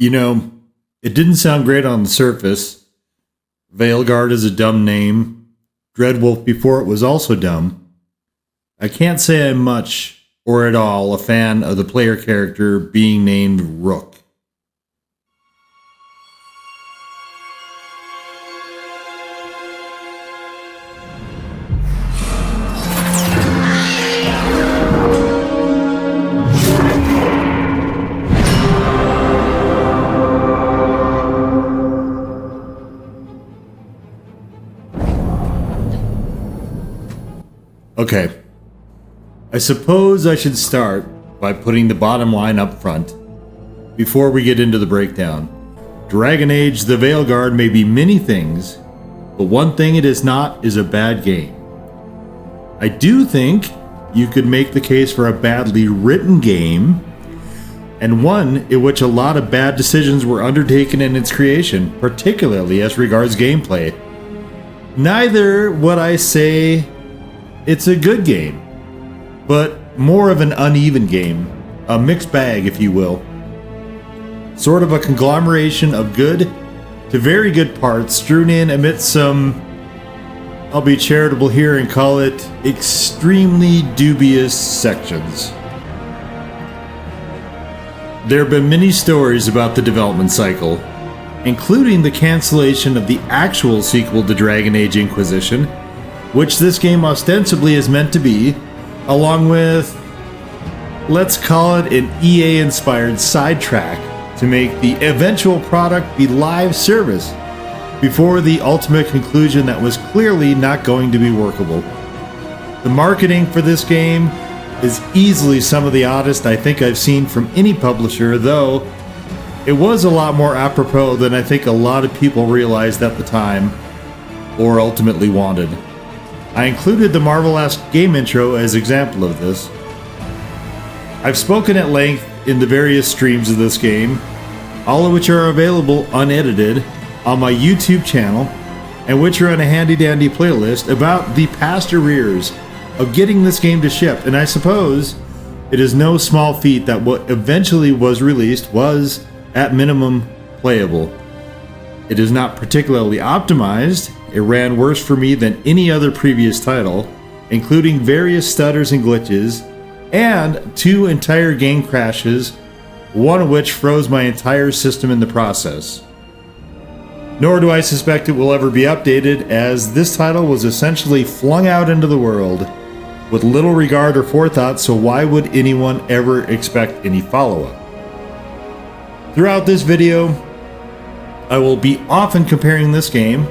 You know, it didn't sound great on the surface. Veilguard is a dumb name. Dreadwolf before it was also dumb. I can't say I'm much, or at all, a fan of the player character being named Rook. Okay, I suppose I should start by putting the bottom line up front before we get into the breakdown. Dragon Age: The Veilguard may be many things, but one thing it is not is a bad game. I do think you could make the case for a badly written game, and one in which a lot of bad decisions were undertaken in its creation, particularly as regards gameplay. Neither would I say it's a good game, but more of an uneven game, a mixed bag, if you will. Sort of a conglomeration of good to very good parts strewn in amidst some, I'll be charitable here and call it, extremely dubious sections. There have been many stories about the development cycle, including the cancellation of the actual sequel to Dragon Age Inquisition, which this game ostensibly is meant to be, along with, let's call it an EA-inspired sidetrack to make the eventual product be live service before the ultimate conclusion that was clearly not going to be workable. The marketing for this game is easily some of the oddest I think I've seen from any publisher, though it was a lot more apropos than I think a lot of people realized at the time, or ultimately wanted. I included the Marvel-esque game intro as example of this. I've spoken at length in the various streams of this game, all of which are available unedited on my YouTube channel, and which are on a handy-dandy playlist about the past arrears of getting this game to ship, and I suppose it is no small feat that what eventually was released was, at minimum, playable. It is not particularly optimized. It ran worse for me than any other previous title, including various stutters and glitches, and 2 entire game crashes, one of which froze my entire system in the process. Nor do I suspect it will ever be updated, as this title was essentially flung out into the world with little regard or forethought, so why would anyone ever expect any follow-up? Throughout this video, I will be often comparing this game,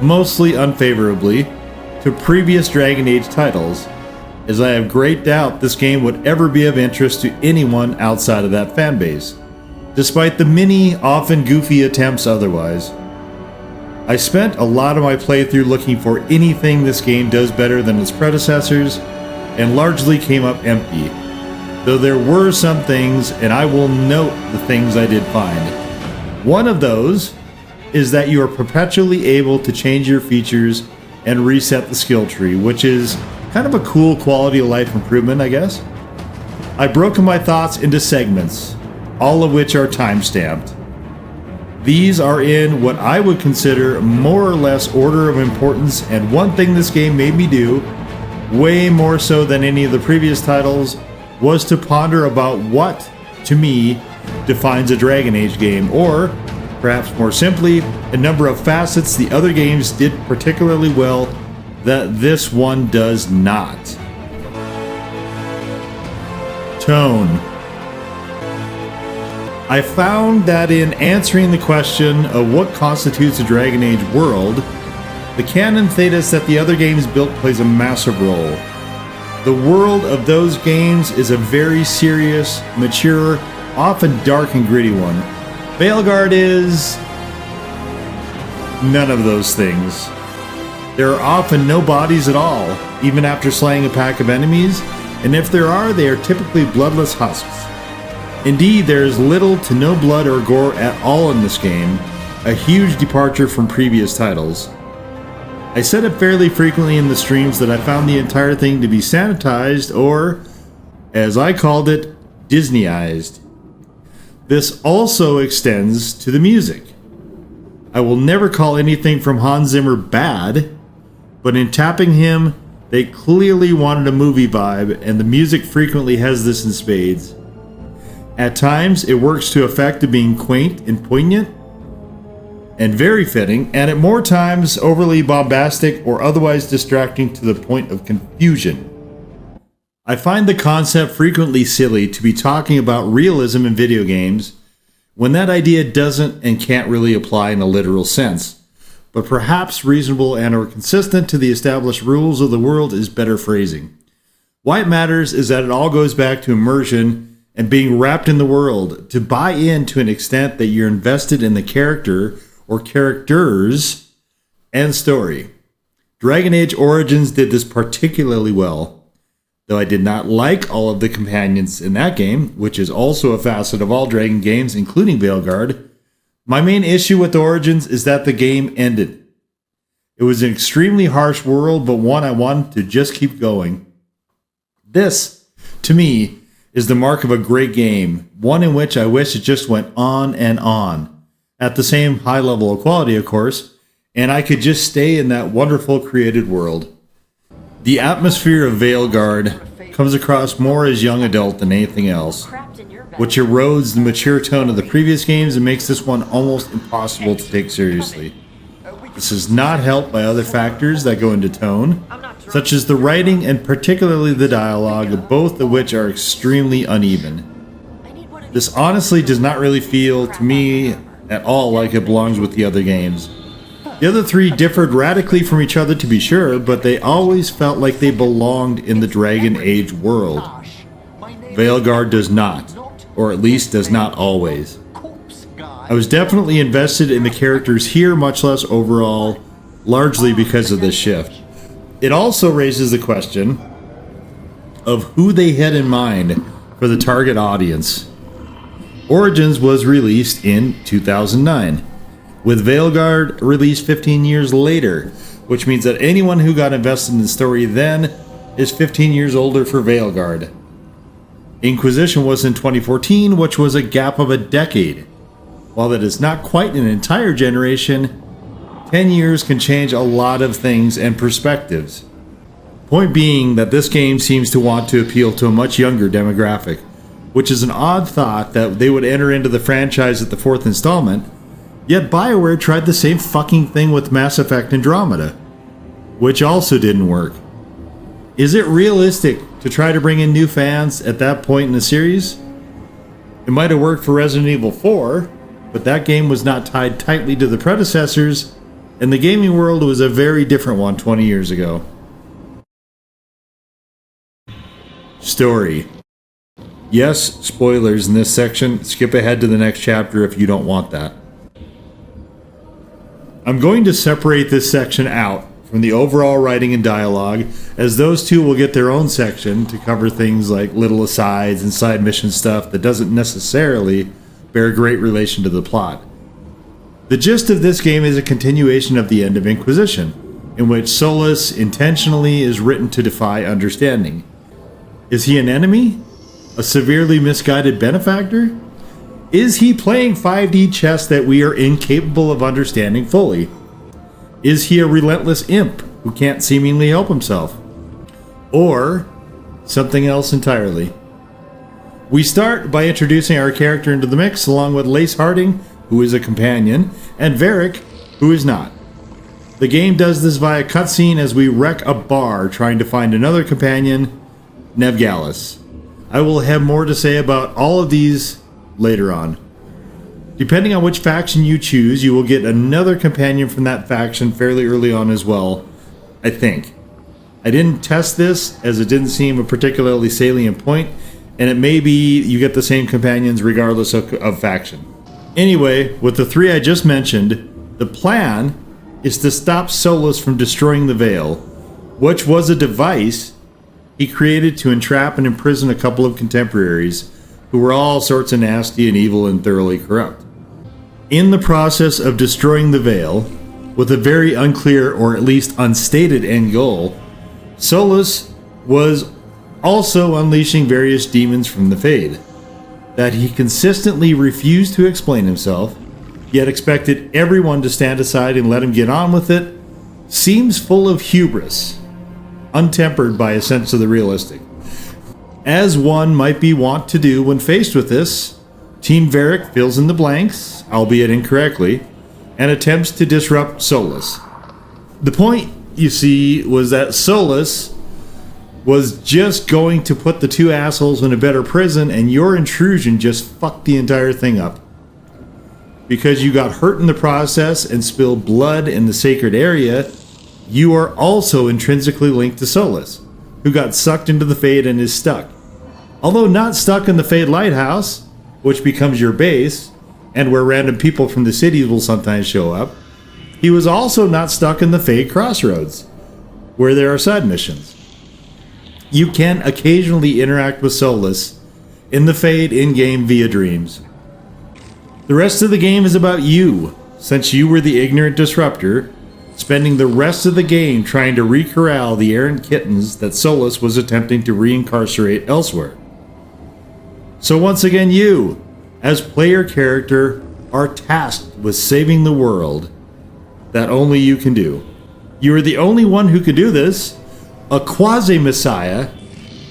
mostly unfavorably, to previous Dragon Age titles, as I have great doubt this game would ever be of interest to anyone outside of that fanbase, despite the many, often goofy attempts otherwise. I spent a lot of my playthrough looking for anything this game does better than its predecessors, and largely came up empty, though there were some things, and I will note the things I did find. One of those is that you are perpetually able to change your features and reset the skill tree, which is kind of a cool quality of life improvement, I guess. I've broken my thoughts into segments, all of which are time-stamped. These are in what I would consider more or less order of importance, and one thing this game made me do, way more so than any of the previous titles, was to ponder about what, to me, defines a Dragon Age game, or, perhaps more simply, a number of facets the other games did particularly well that this one does not. Tone. I found that in answering the question of what constitutes a Dragon Age world, the canon thetis that the other games built plays a massive role. The world of those games is a very serious, mature, often dark and gritty one. Veilguard is none of those things. There are often no bodies at all, even after slaying a pack of enemies, and if there are, they are typically bloodless husks. Indeed, there is little to no blood or gore at all in this game, a huge departure from previous titles. I said it fairly frequently in the streams that I found the entire thing to be sanitized, or, as I called it, Disneyized. This also extends to the music. I will never call anything from Hans Zimmer bad, but in tapping him, they clearly wanted a movie vibe, and the music frequently has this in spades. At times, it works to effect of being quaint and poignant, and very fitting, and at more times, overly bombastic or otherwise distracting to the point of confusion. I find the concept frequently silly to be talking about realism in video games when that idea doesn't and can't really apply in a literal sense. But perhaps reasonable and or consistent to the established rules of the world is better phrasing. Why it matters is that it all goes back to immersion and being wrapped in the world, to buy in to an extent that you're invested in the character or characters and story. Dragon Age Origins did this particularly well, though I did not like all of the companions in that game, which is also a facet of all Dragon games, including Veilguard. My main issue with Origins is that the game ended. It was an extremely harsh world, but one I wanted to just keep going. This, to me, is the mark of a great game, one in which I wish it just went on and on, at the same high level of quality, of course, and I could just stay in that wonderful created world. The atmosphere of Veilguard comes across more as young adult than anything else, which erodes the mature tone of the previous games and makes this one almost impossible to take seriously. This is not helped by other factors that go into tone, such as the writing and particularly the dialogue, both of which are extremely uneven. This honestly does not really feel to me at all like it belongs with the other games. The other three differed radically from each other, to be sure, but they always felt like they belonged in the Dragon Age world. Veilguard does not, or at least does not always. I was definitely invested in the characters here, much less overall, largely because of this shift. It also raises the question of who they had in mind for the target audience. Origins was released in 2009, with Veilguard released 15 years later, which means that anyone who got invested in the story then is 15 years older for Veilguard. Inquisition was in 2014, which was a gap of a decade. While that is not quite an entire generation, 10 years can change a lot of things and perspectives. Point being that this game seems to want to appeal to a much younger demographic, which is an odd thought that they would enter into the franchise at the 4th installment, yet BioWare tried the same fucking thing with Mass Effect Andromeda, which also didn't work. Is it realistic to try to bring in new fans at that point in the series? It might have worked for Resident Evil 4, but that game was not tied tightly to the predecessors, and the gaming world was a very different one 20 years ago. Story. Yes, spoilers in this section. Skip ahead to the next chapter if you don't want that. I'm going to separate this section out from the overall writing and dialogue, as those two will get their own section to cover things like little asides and side mission stuff that doesn't necessarily bear great relation to the plot. The gist of this game is a continuation of the end of Inquisition, in which Solus intentionally is written to defy understanding. Is he an enemy? A severely misguided benefactor? Is he playing 5D chess that we are incapable of understanding fully? Is he a relentless imp who can't seemingly help himself? Or something else entirely? We start by introducing our character into the mix, along with Lace Harding, who is a companion, and Varric, who is not. The game does this via cutscene as we wreck a bar trying to find another companion, Neve Gallus. I will have more to say about all of these later on. Depending on which faction you choose, you will get another companion from that faction fairly early on as well, I think. I didn't test this, as it didn't seem a particularly salient point, and it may be you get the same companions regardless of faction. Anyway, with the three I just mentioned, the plan is to stop Solus from destroying the Veil, which was a device he created to entrap and imprison a couple of contemporaries who were all sorts of nasty and evil and thoroughly corrupt. In the process of destroying the Veil, with a very unclear or at least unstated end goal, Solus was also unleashing various demons from the Fade. that he consistently refused to explain himself, yet expected everyone to stand aside and let him get on with it, seems full of hubris, untempered by a sense of the realistic. As one might be wont to do when faced with this, Team Varric fills in the blanks, albeit incorrectly, and attempts to disrupt Solus. The point, you see, was that Solus was just going to put the two assholes in a better prison, and your intrusion just fucked the entire thing up. Because you got hurt in the process and spilled blood in the sacred area, you are also intrinsically linked to Solus, who got sucked into the Fade and is stuck. Although not stuck in the Fade Lighthouse, which becomes your base, and where random people from the cities will sometimes show up, he was also not stuck in the Fade Crossroads, where there are side missions. You can occasionally interact with Solus in the Fade in-game via dreams. The rest of the game is about you, since you were the ignorant disruptor, spending the rest of the game trying to re-corral the errant kittens that Solus was attempting to re-incarcerate elsewhere. So once again, you, as player character, are tasked with saving the world. That only you can do. You are the only one who can do this, a quasi-messiah,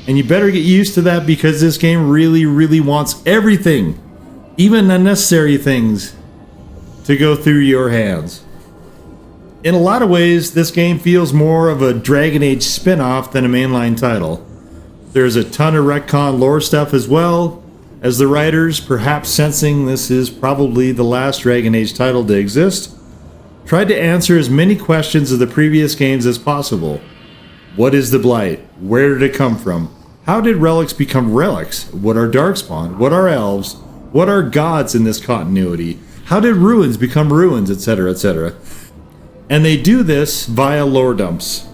and you better get used to that because this game really, really wants everything, even unnecessary things, to go through your hands. In a lot of ways, this game feels more of a Dragon Age spin-off than a mainline title. There's a ton of retcon lore stuff as well, as the writers, perhaps sensing this is probably the last Dragon Age title to exist, tried to answer as many questions of the previous games as possible. What is the Blight? Where did it come from? How did relics become relics? What are Darkspawn? What are elves? What are gods in this continuity? How did ruins become ruins, etc., etc.? And they do this via lore dumps.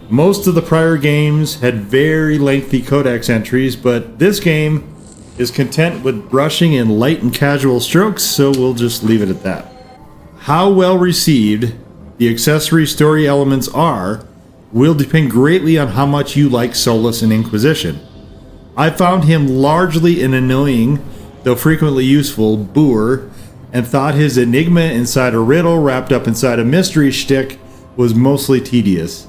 Most of the prior games had very lengthy codex entries, but this game is content with brushing in light and casual strokes, so we'll just leave it at that. How well received the accessory story elements are will depend greatly on how much you like Solus and Inquisition. I found him largely an annoying, though frequently useful, boor, and thought his enigma inside a riddle wrapped up inside a mystery shtick was mostly tedious.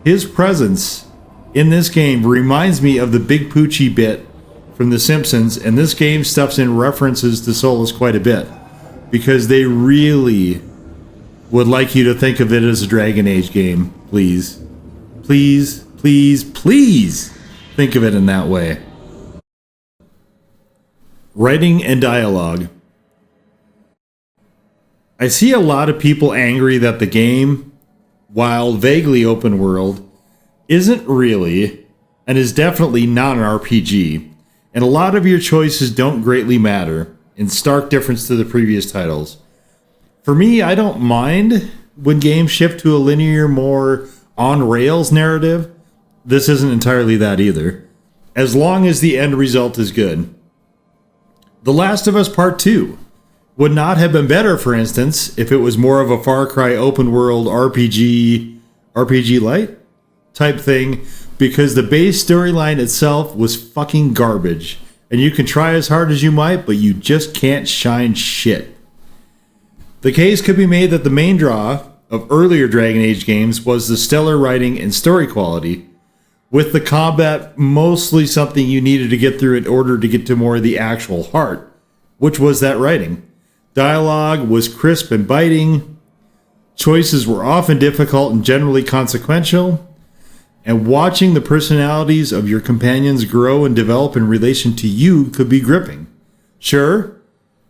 His presence in this game reminds me of the Big Poochie bit from The Simpsons, and this game stuffs in references to Solus quite a bit, because they really would like you to think of it as a Dragon Age game, please. Please, please, please think of it in that way. Writing and dialogue. I see a lot of people angry that the game, while vaguely open world, isn't really, and is definitely not an RPG, and a lot of your choices don't greatly matter, in stark difference to the previous titles. For me, I don't mind when games shift to a linear, more on-rails narrative. This isn't entirely that either, as long as the end result is good. The Last of Us Part 2 would not have been better, for instance, if it was more of a Far Cry open world RPG light type thing, because the base storyline itself was fucking garbage, and you can try as hard as you might, but you just can't shine shit. The case could be made that the main draw of earlier Dragon Age games was the stellar writing and story quality, with the combat mostly something you needed to get through in order to get to more of the actual heart, which was that writing. Dialogue was crisp and biting, choices were often difficult and generally consequential, and watching the personalities of your companions grow and develop in relation to you could be gripping. Sure,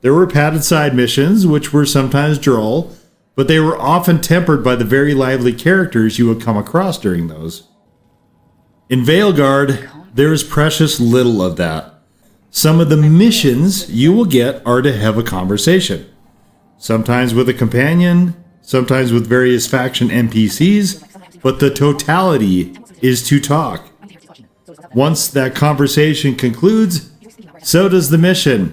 there were padded side missions, which were sometimes droll, but they were often tempered by the very lively characters you would come across during those. In Veilguard, there is precious little of that. Some of the missions you will get are to have a conversation. Sometimes with a companion, sometimes with various faction NPCs, but the totality is to talk. Once that conversation concludes, so does the mission,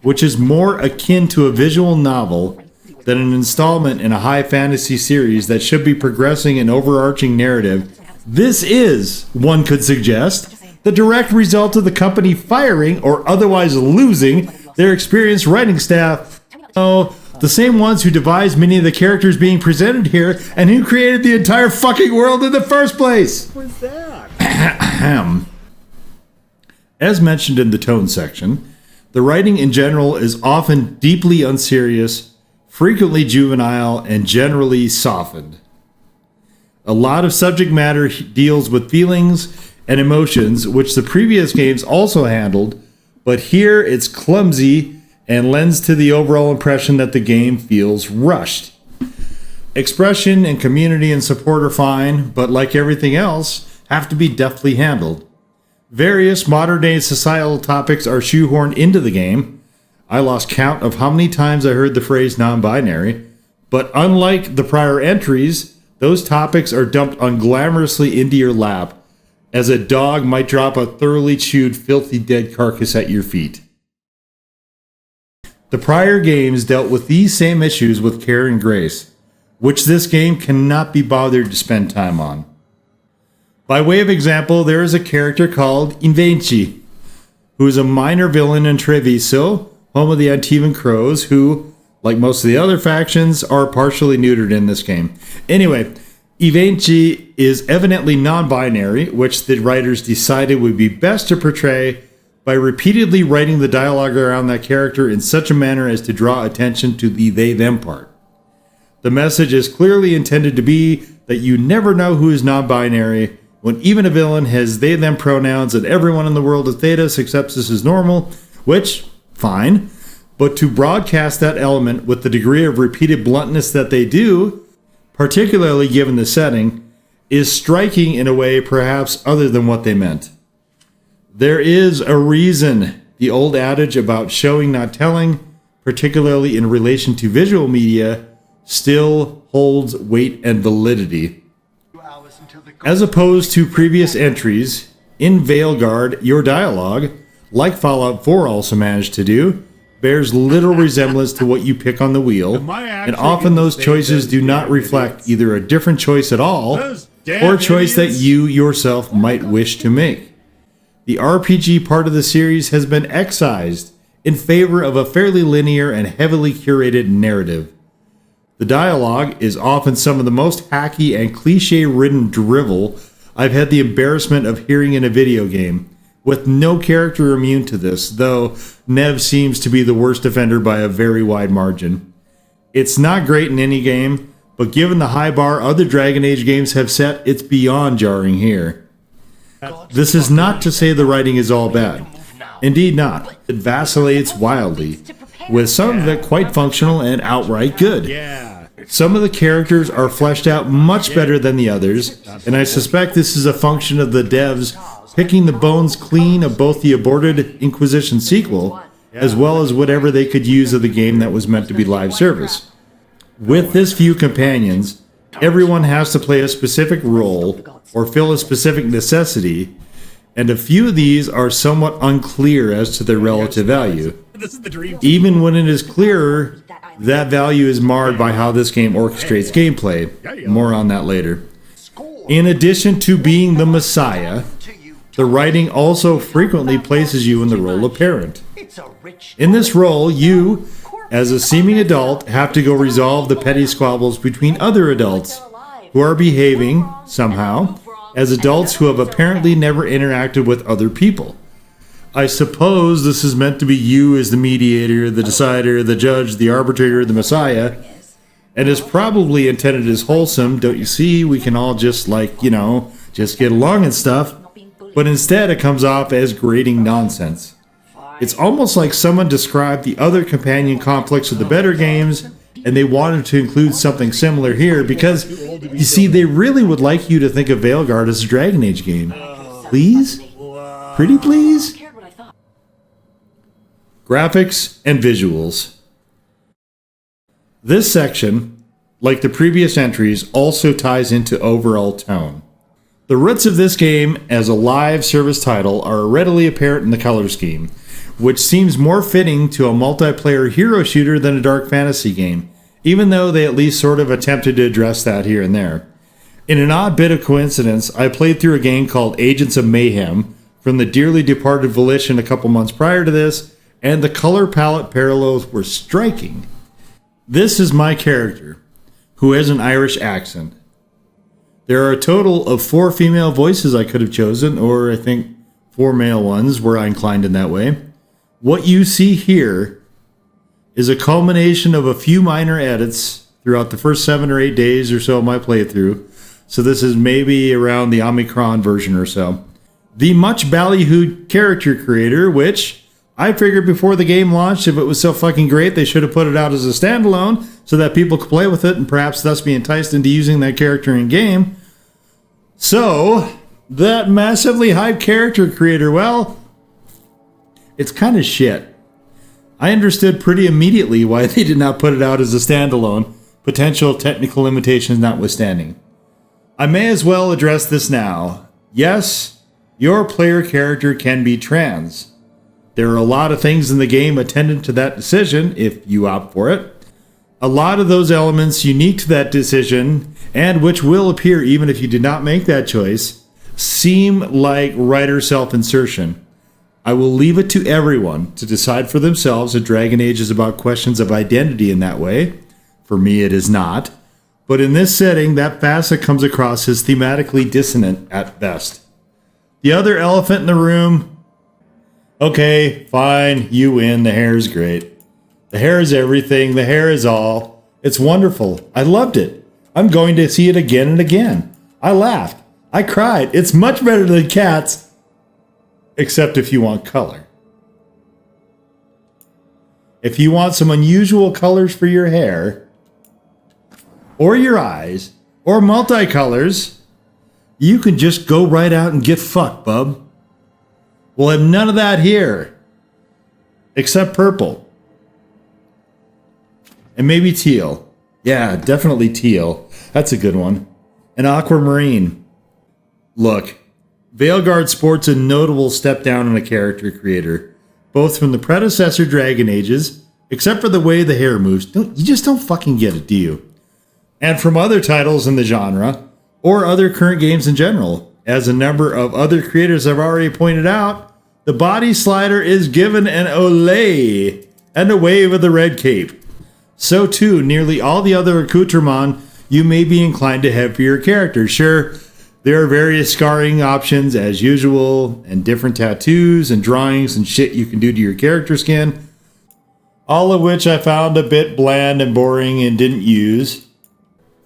which is more akin to a visual novel than an installment in a high fantasy series that should be progressing an overarching narrative. This is, one could suggest, the direct result of the company firing or otherwise losing their experienced writing staff. Oh, the same ones who devised many of the characters being presented here and who created the entire fucking world in the first place. What's that? As mentioned in the tone section, the writing in general is often deeply unserious, frequently juvenile, and generally softened. A lot of subject matter deals with feelings and emotions, which the previous games also handled, but here it's clumsy and lends to the overall impression that the game feels rushed. Expression and community and support are fine, but like everything else, have to be deftly handled. Various modern-day societal topics are shoehorned into the game. I lost count of how many times I heard the phrase non-binary, but unlike the prior entries, those topics are dumped unglamorously into your lap, as a dog might drop a thoroughly chewed, filthy dead carcass at your feet. The prior games dealt with these same issues with care and grace, which this game cannot be bothered to spend time on. By way of example, there is a character called Emmrich, who is a minor villain in Treviso, home of the Antivan Crows, who, like most of the other factions, are partially neutered in this game. Anyway, Emmrich is evidently non-binary, which the writers decided would be best to portray by repeatedly writing the dialogue around that character in such a manner as to draw attention to the they-them part. The message is clearly intended to be that you never know who is non-binary, when even a villain has they-them pronouns and everyone in the world of Thedas accepts this as normal, which, fine, but to broadcast that element with the degree of repeated bluntness that they do, particularly given the setting, is striking in a way perhaps other than what they meant. There is a reason the old adage about showing not telling, particularly in relation to visual media, still holds weight and validity. As opposed to previous entries, in Veilguard, your dialogue, like Fallout 4 also managed to do, bears little resemblance to what you pick on the wheel, and often those choices do not reflect either a different choice at all, or a choice that you yourself might wish to make. The RPG part of the series has been excised in favor of a fairly linear and heavily curated narrative. The dialogue is often some of the most hacky and cliche-ridden drivel I've had the embarrassment of hearing in a video game, with no character immune to this, though Neve seems to be the worst offender by a very wide margin. It's not great in any game, but given the high bar other Dragon Age games have set, it's beyond jarring here. This is not to say the writing is all bad. Indeed not. It vacillates wildly, with some of it quite functional and outright good. Some of the characters are fleshed out much better than the others, and I suspect this is a function of the devs picking the bones clean of both the aborted Inquisition sequel, as well as whatever they could use of the game that was meant to be live service. With this few companions, everyone has to play a specific role or fill a specific necessity, and a few of these are somewhat unclear as to their relative value. Even when it is clearer, that value is marred by how this game orchestrates gameplay. More on that later. In addition to being the Messiah, the writing also frequently places you in the role of parent. In this role, you, as a seeming adult, have to go resolve the petty squabbles between other adults who are behaving, somehow, as adults who have apparently never interacted with other people. I suppose this is meant to be you as the mediator, the decider, the judge, the arbitrator, the Messiah, and is probably intended as wholesome. Don't you see? We can all just just get along and stuff. But instead it comes off as grating nonsense. It's almost like someone described the other companion conflicts of the better games, and they wanted to include something similar here because, you see, they really would like you to think of Veilguard as a Dragon Age game. Please? Pretty please? Graphics and visuals. This section, like the previous entries, also ties into overall tone. The roots of this game as a live service title are readily apparent in the color scheme, which seems more fitting to a multiplayer hero shooter than a dark fantasy game, even though they at least sort of attempted to address that here and there. In an odd bit of coincidence, I played through a game called Agents of Mayhem from the dearly departed Volition a couple months prior to this, and the color palette parallels were striking. This is my character, who has an Irish accent. There are a total of 4 female voices I could have chosen, or I think 4 male ones, were I inclined in that way. What you see here is a culmination of a few minor edits throughout the first 7 or 8 days or so of my playthrough. So this is maybe around the Omicron version or so. The much ballyhooed character creator, which I figured before the game launched, if it was so fucking great, they should have put it out as a standalone so that people could play with it and perhaps thus be enticed into using that character in game. So, that massively hyped character creator, well, it's kind of shit. I understood pretty immediately why they did not put it out as a standalone, potential technical limitations notwithstanding. I may as well address this now. Yes, your player character can be trans. There are a lot of things in the game attendant to that decision, if you opt for it. A lot of those elements unique to that decision, and which will appear even if you did not make that choice, seem like writer self-insertion. I will leave it to everyone to decide for themselves if Dragon Age is about questions of identity in that way. For me, it is not. But in this setting, that facet comes across as thematically dissonant at best. The other elephant in the room... Okay, fine, you win. The hair is great. The hair is everything. The hair is all. It's wonderful. I loved it. I'm going to see it again and again. I laughed. I cried. It's much better than Cats. Except if you want color. If you want some unusual colors for your hair, or your eyes, or multicolors, you can just go right out and get fucked, bub. We'll have none of that here. Except purple. And maybe teal. Yeah, definitely teal. That's a good one. And aquamarine. Look, Veilguard sports a notable step down in a character creator, both from the predecessor Dragon Ages, except for the way the hair moves. You just don't fucking get it, do you? And from other titles in the genre, or other current games in general. As a number of other creators have already pointed out, the body slider is given an olé and a wave of the red cape. So too, nearly all the other accoutrements you may be inclined to have for your character. Sure, there are various scarring options as usual, and different tattoos and drawings and shit you can do to your character skin, all of which I found a bit bland and boring and didn't use.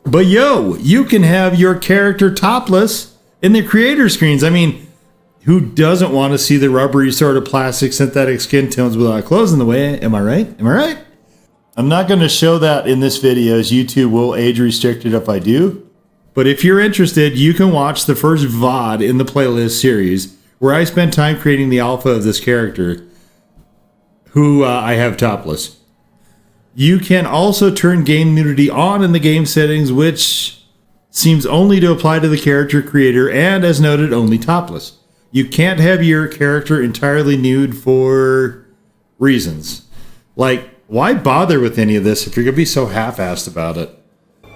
But yo, you can have your character topless in the creator screens. I mean, who doesn't want to see the rubbery sort of plastic synthetic skin tones without clothes in the way? Am I right? Am I right? I'm not going to show that in this video, as YouTube will age restrict it if I do. But if you're interested, you can watch the first VOD in the playlist series, where I spent time creating the alpha of this character, who I have topless. You can also turn game nudity on in the game settings, which seems only to apply to the character creator, and as noted, only topless. You can't have your character entirely nude for reasons. Like, why bother with any of this if you're going to be so half-assed about it?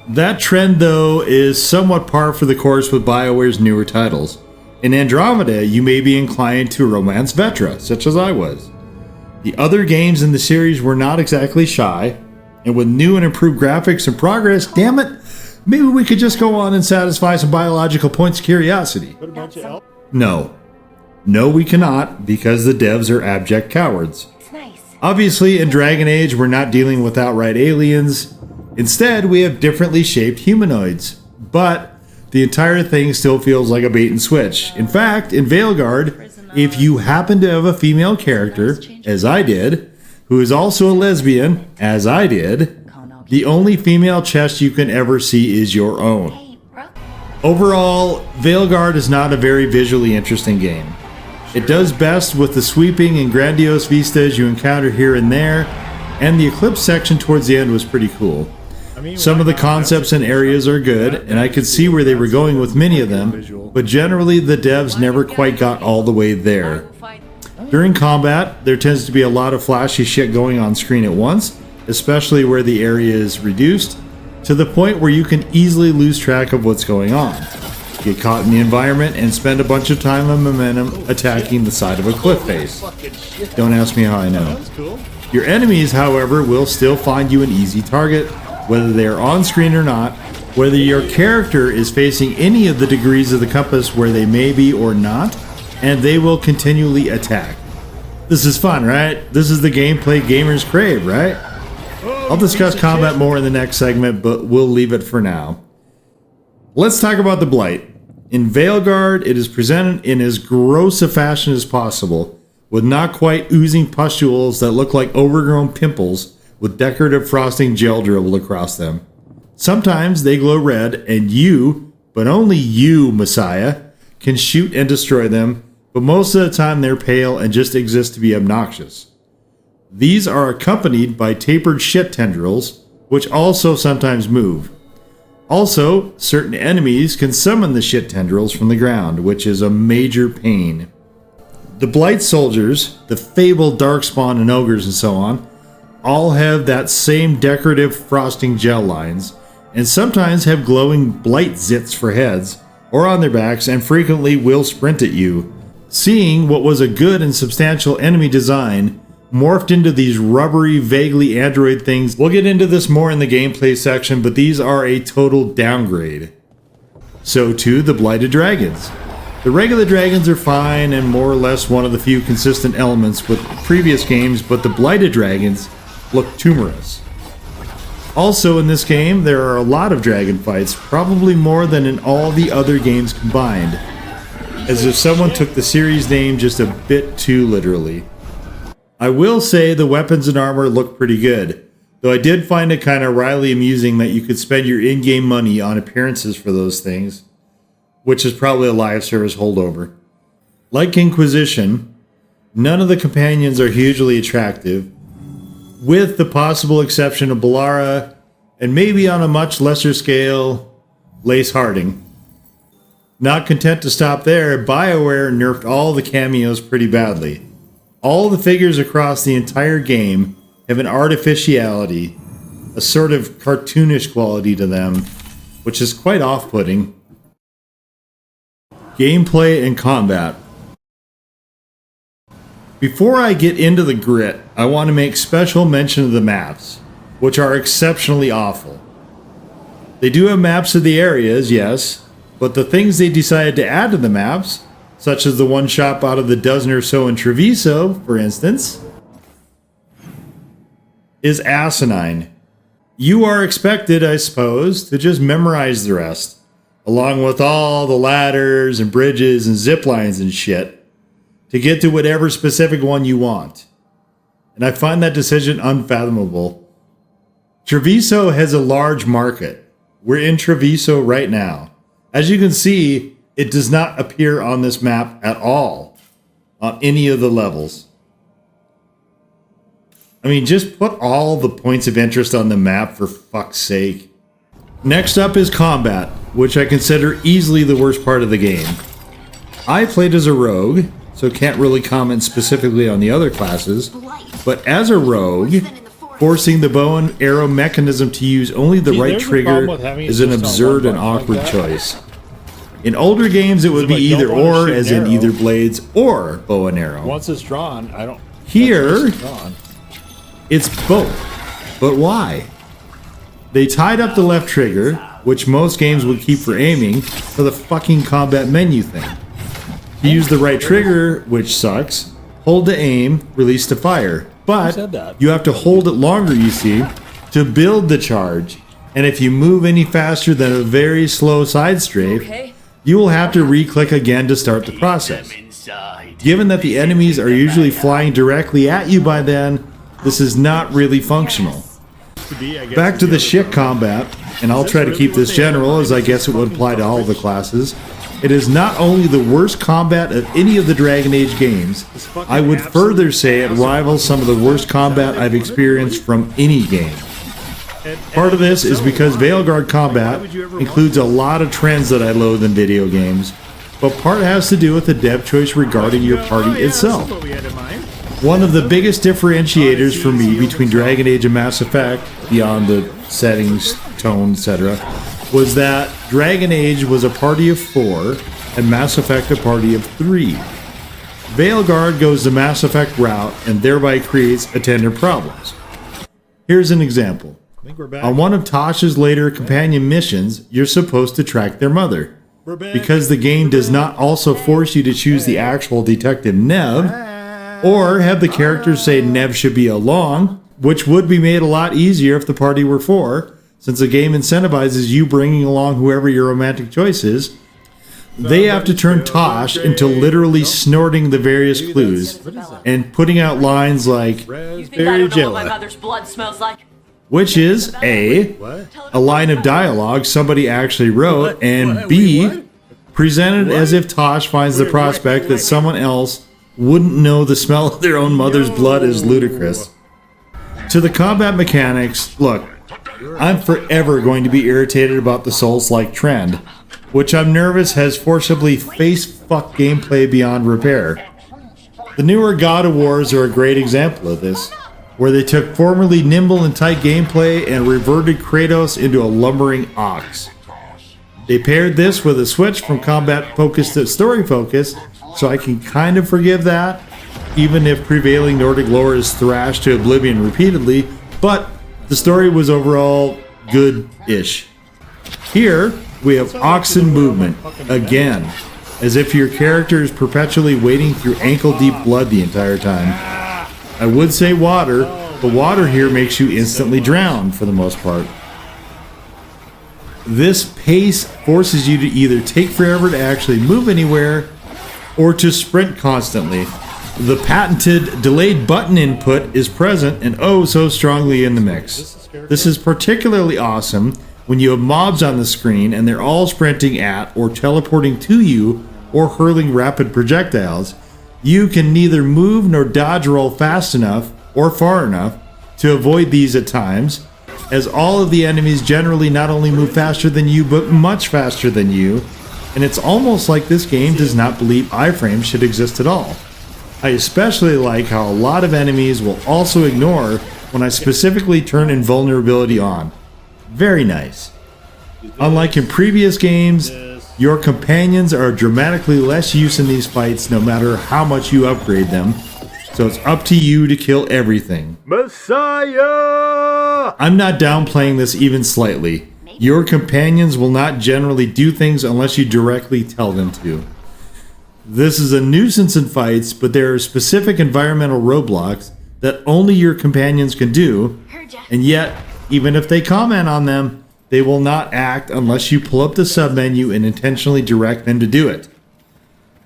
That trend, though, is somewhat par for the course with BioWare's newer titles. In Andromeda, you may be inclined to romance Vetra, such as I was. The other games in the series were not exactly shy, and with new and improved graphics and progress, damn it, maybe we could just go on and satisfy some biological points of curiosity. No. No, we cannot, because the devs are abject cowards. Obviously, in Dragon Age, we're not dealing with outright aliens. Instead, we have differently shaped humanoids. But the entire thing still feels like a bait and switch. In fact, in Veilguard, if you happen to have a female character, as I did, who is also a lesbian, as I did, the only female chest you can ever see is your own. Overall, Veilguard is not a very visually interesting game. It does best with the sweeping and grandiose vistas you encounter here and there, and the Eclipse section towards the end was pretty cool. Some of the concepts and areas are good, and I could see where they were going with many of them, but generally the devs never quite got all the way there. During combat, there tends to be a lot of flashy shit going on screen at once, especially where the area is reduced, to the point where you can easily lose track of what's going on. get caught in the environment, and spend a bunch of time and momentum attacking the side of a cliff face. Don't ask me how I know. Your enemies, however, will still find you an easy target, whether they are on screen or not, whether your character is facing any of the degrees of the compass where they may be or not, and they will continually attack. This is fun, right? This is the gameplay gamers crave, right? I'll discuss combat more in the next segment, but we'll leave it for now. Let's talk about the Blight. In Veilguard, it is presented in as gross a fashion as possible, with not quite oozing pustules that look like overgrown pimples with decorative frosting gel dribbled across them. Sometimes they glow red, and you, but only you, Messiah, can shoot and destroy them, but most of the time they're pale and just exist to be obnoxious. These are accompanied by tapered shit tendrils, which also sometimes move. Also, certain enemies can summon the shit tendrils from the ground, which is a major pain. The Blight soldiers, the fabled darkspawn and ogres and so on, all have that same decorative frosting gel lines, and sometimes have glowing blight zits for heads, or on their backs, and frequently will sprint at you. Seeing what was a good and substantial enemy design morphed into these rubbery, vaguely android things. We'll get into this more in the gameplay section, but these are a total downgrade. So too the Blighted Dragons. The regular dragons are fine and more or less one of the few consistent elements with previous games, but the Blighted Dragons look tumorous. Also in this game, there are a lot of dragon fights, probably more than in all the other games combined, as if someone took the series name just a bit too literally. I will say the weapons and armor look pretty good, though I did find it kind of wryly amusing that you could spend your in-game money on appearances for those things, which is probably a live service holdover. Like Inquisition, none of the companions are hugely attractive, with the possible exception of Bellara, and maybe on a much lesser scale, Lace Harding. Not content to stop there, BioWare nerfed all the cameos pretty badly. All the figures across the entire game have an artificiality, a sort of cartoonish quality to them, which is quite off-putting. Gameplay and combat. Before I get into the grit, I want to make special mention of the maps, which are exceptionally awful. They do have maps of the areas, yes, but the things they decided to add to the maps, such as the one shop out of the dozen or so in Treviso, for instance, is asinine. You are expected, I suppose, to just memorize the rest, along with all the ladders and bridges and zip lines and shit, to get to whatever specific one you want. And I find that decision unfathomable. Treviso has a large market. We're in Treviso right now. As you can see, it does not appear on this map at all, on any of the levels. I mean, just put all the points of interest on the map for fuck's sake. Next up is combat, which I consider easily the worst part of the game. I played as a rogue, so can't really comment specifically on the other classes, but as a rogue, forcing the bow and arrow mechanism to use only the right trigger is an absurd and awkward choice. In older games, it would be either or, as in either blades or bow and arrow. Once it's drawn, I don't... Here, it's both. But why? They tied up the left trigger, which most games would keep for aiming, for the fucking combat menu thing. To use the right trigger, which sucks, hold to aim, release to fire. But you have to hold it longer, you see, to build the charge. And if you move any faster than a very slow side strafe, you will have to re-click again to start the process. Given that the enemies are usually flying directly at you by then, this is not really functional. Back to the shit combat, and I'll try to keep this general as I guess it would apply to all of the classes. It is not only the worst combat of any of the Dragon Age games, I would further say it rivals some of the worst combat I've experienced from any game. Part of this is because Veilguard combat includes a lot of trends that I loathe in video games, but part has to do with the dev choice regarding your party itself. One of the biggest differentiators for me between Dragon Age and Mass Effect, beyond the settings, tone, etc., was that Dragon Age was a party of 4 and Mass Effect a party of 3. Veilguard goes the Mass Effect route and thereby creates attendant problems. Here's an example. On one of Taash's later companion missions, you're supposed to track their mother. Because the game does not also force you to choose the actual detective Neve, or have the characters say Neve should be along, which would be made a lot easier if the party were 4, since the game incentivizes you bringing along whoever your romantic choice is. They have to turn Taash into literally snorting the various clues and putting out lines like raspberry jelly, which is A, a line of dialogue somebody actually wrote, and B, presented as if Taash finds the prospect that someone else wouldn't know the smell of their own mother's blood is ludicrous. To the combat mechanics, look, I'm forever going to be irritated about the Souls-like trend, which I'm nervous has forcibly face-fucked gameplay beyond repair. The newer God of Wars are a great example of this, where they took formerly nimble and tight gameplay and reverted Kratos into a lumbering ox. They paired this with a switch from combat-focused to story-focused, so I can kind of forgive that, even if prevailing Nordic lore is thrashed to oblivion repeatedly, but the story was overall good-ish. Here, we have oxen movement, again, as if your character is perpetually wading through ankle-deep blood the entire time. I would say water, but water here makes you instantly drown for the most part. This pace forces you to either take forever to actually move anywhere, or to sprint constantly. The patented delayed button input is present and oh so strongly in the mix. This is particularly awesome when you have mobs on the screen and they're all sprinting at or teleporting to you or hurling rapid projectiles. You can neither move nor dodge roll fast enough or far enough to avoid these at times, as all of the enemies generally not only move faster than you but much faster than you, and it's almost like this game does not believe iframes should exist at all. I especially like how a lot of enemies will also ignore when I specifically turn invulnerability on. Very nice. Unlike in previous games, your companions are dramatically less use in these fights no matter how much you upgrade them, so it's up to you to kill everything. Messiah! I'm not downplaying this even slightly. Your companions will not generally do things unless you directly tell them to. This is a nuisance in fights, but there are specific environmental roadblocks that only your companions can do, and yet, even if they comment on them, they will not act unless you pull up the submenu and intentionally direct them to do it.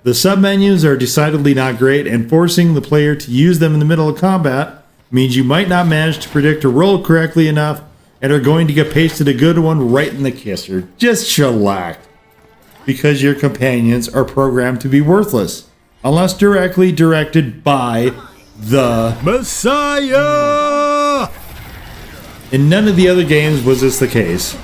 The submenus are decidedly not great, and forcing the player to use them in the middle of combat means you might not manage to predict a roll correctly enough and are going to get pasted a good one right in the kisser. Just shellacked. Because your companions are programmed to be worthless, unless directly directed by the Messiah! In none of the other games was this the case.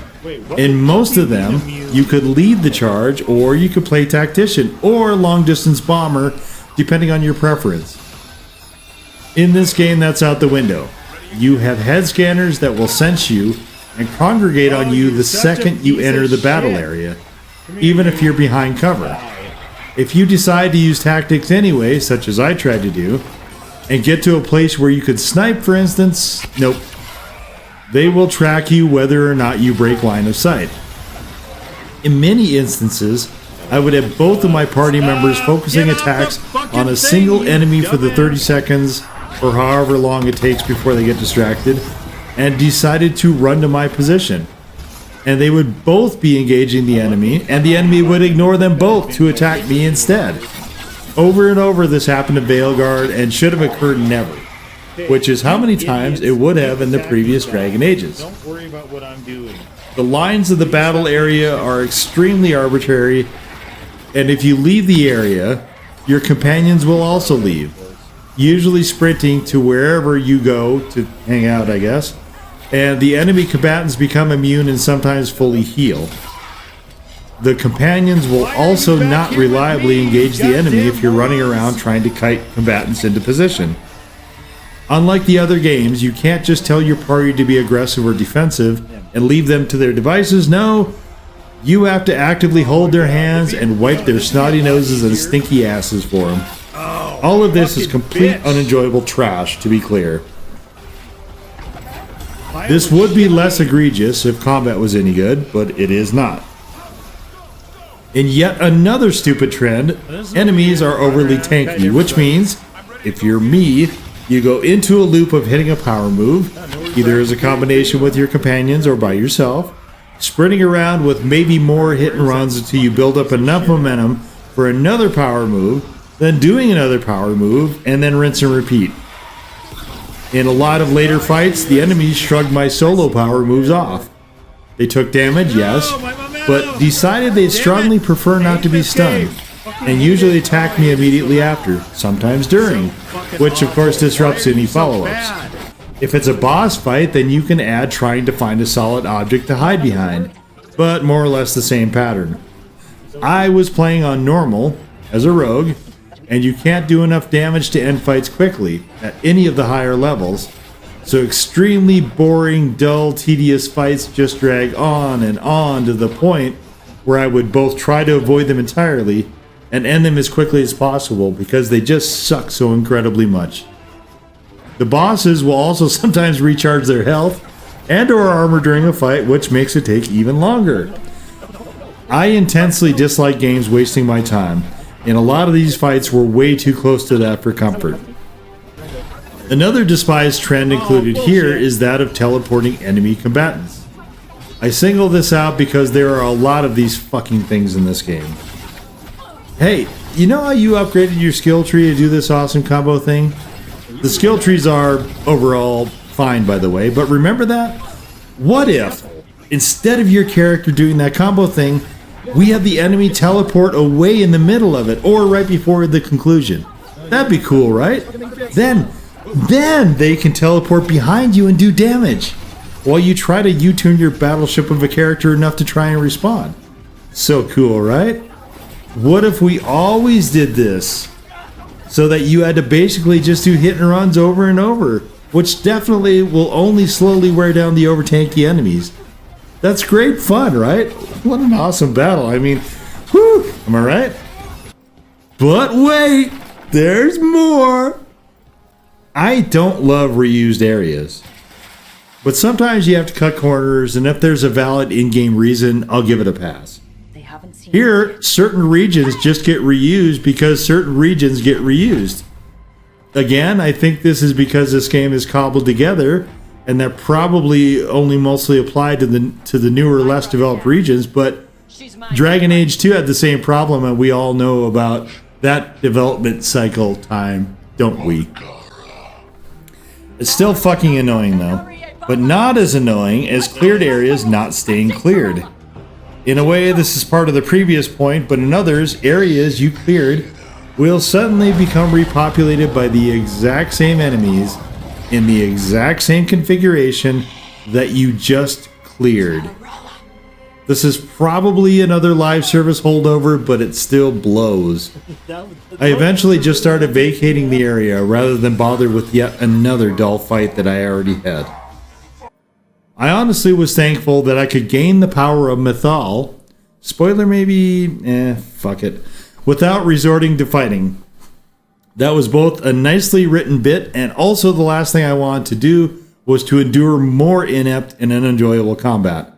In most of them, you could lead the charge, or you could play tactician, or long-distance bomber, depending on your preference. In this game, that's out the window. You have head scanners that will sense you and congregate on you the second you enter the battle area, even if you're behind cover. If you decide to use tactics anyway, such as I tried to do, and get to a place where you could snipe, for instance, nope. They will track you whether or not you break line of sight. In many instances, I would have both of my party members focusing attacks on a single enemy for the 30 seconds or however long it takes before they get distracted, and decided to run to my position. And they would both be engaging the enemy, and the enemy would ignore them both to attack me instead. Over and over this happened to Veilguard and should have occurred never, which is how many times it would have in the previous Dragon Ages. Don't worry about what I'm doing. The lines of the battle area are extremely arbitrary, and if you leave the area, your companions will also leave, usually sprinting to wherever you go to hang out, I guess, and the enemy combatants become immune and sometimes fully heal. The companions will also not reliably engage the enemy if you're running around trying to kite combatants into position. Unlike the other games, you can't just tell your party to be aggressive or defensive and leave them to their devices. No, You have to actively hold their hands and wipe their snotty noses and stinky asses for them. All of this is complete unenjoyable trash, to be clear. This would be less egregious if combat was any good, but it is not. In yet another stupid trend, enemies are overly tanky, which means, if you're me, you go into a loop of hitting a power move, either as a combination with your companions or by yourself, sprinting around with maybe more hit and runs until you build up enough momentum for another power move, then doing another power move, and then rinse and repeat. In a lot of later fights, the enemies shrugged my solo power moves off. They took damage, yes, but decided they strongly prefer not to be stunned, and usually attack me immediately after, sometimes during, which of course disrupts any follow-ups. If it's a boss fight, then you can add trying to find a solid object to hide behind, but more or less the same pattern. I was playing on normal, as a rogue, and you can't do enough damage to end fights quickly, at any of the higher levels, so extremely boring, dull, tedious fights just drag on and on to the point where I would both try to avoid them entirely and end them as quickly as possible because they just suck so incredibly much. The bosses will also sometimes recharge their health and or armor during a fight, which makes it take even longer. I intensely dislike games wasting my time, and a lot of these fights were way too close to that for comfort. Another despised trend included here is that of teleporting enemy combatants. I single this out because there are a lot of these fucking things in this game. Hey, you know how you upgraded your skill tree to do this awesome combo thing? The skill trees are overall fine, by the way, but remember that? What if, instead of your character doing that combo thing, we have the enemy teleport away in the middle of it, or right before the conclusion? That'd be cool, right? Then they can teleport behind you and do damage, while you try to U-turn your battleship of a character enough to try and respawn. So cool, right? What if we always did this? So that you had to basically just do hit and runs over and over, which definitely will only slowly wear down the over-tanky enemies. That's great fun, right? What an awesome battle. I mean, whew, am I right? But wait, there's more. I don't love reused areas, but sometimes you have to cut corners, and if there's a valid in-game reason, I'll give it a pass. Here, certain regions just get reused because certain regions get reused. Again, I think this is because this game is cobbled together, and that probably only mostly applied to the newer, less developed regions, but Dragon Age 2 had the same problem, and we all know about that development cycle time, don't we? It's still fucking annoying though, but not as annoying as cleared areas not staying cleared. In a way, this is part of the previous point, but in others, areas you cleared will suddenly become repopulated by the exact same enemies in the exact same configuration that you just cleared. This is probably another live service holdover, but it still blows. I eventually just started vacating the area rather than bother with yet another dull fight that I already had. I honestly was thankful that I could gain the power of Mythal, spoiler maybe, fuck it, without resorting to fighting. That was both a nicely written bit, and also the last thing I wanted to do was to endure more inept and unenjoyable combat.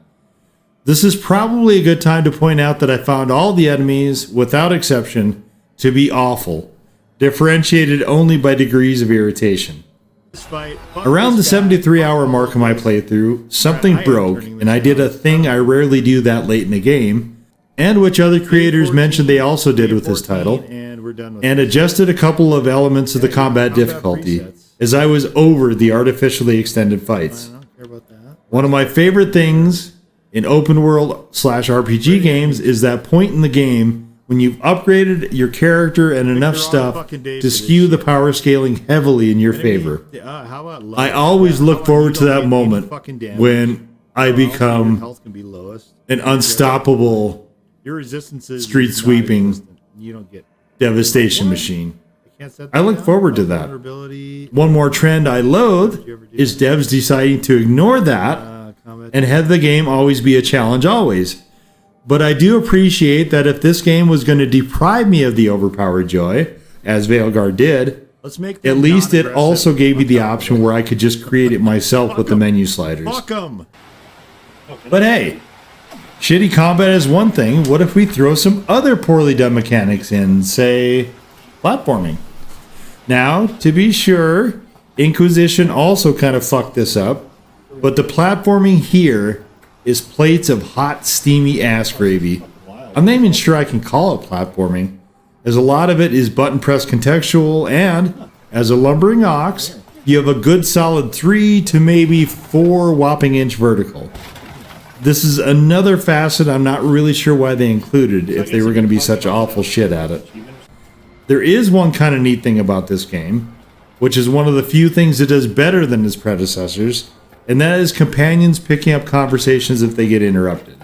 This is probably a good time to point out that I found all the enemies, without exception, to be awful, differentiated only by degrees of irritation. Around the 73-hour mark of my playthrough, something broke, and I did a thing I rarely do that late in the game, and which other creators mentioned they also did with this title, and adjusted a couple of elements of the combat difficulty, as I was over the artificially extended fights. One of my favorite things in open world / RPG games is that point in the game when you've upgraded your character and enough stuff to skew the power scaling heavily in your favor. I always look forward to that moment when I become an unstoppable street sweeping devastation machine. I look forward to that. One more trend I loathe is devs deciding to ignore that and have the game always be a challenge always. But I do appreciate that if this game was going to deprive me of the overpowered joy, as Veilguard did, at least it also gave me the option where I could just create it myself with the menu sliders. But hey, shitty combat is one thing. What if we throw some other poorly done mechanics in, say, platforming? Now, to be sure, Inquisition also kind of fucked this up, but the platforming here is plates of hot, steamy ass gravy. I'm not even sure I can call it platforming, as a lot of it is button press contextual, and as a lumbering ox, you have a good solid 3 to maybe 4 whopping inch vertical. This is another facet I'm not really sure why they included if they were going to be such awful shit at it. There is one kind of neat thing about this game, which is one of the few things it does better than its predecessors, and that is companions picking up conversations if they get interrupted.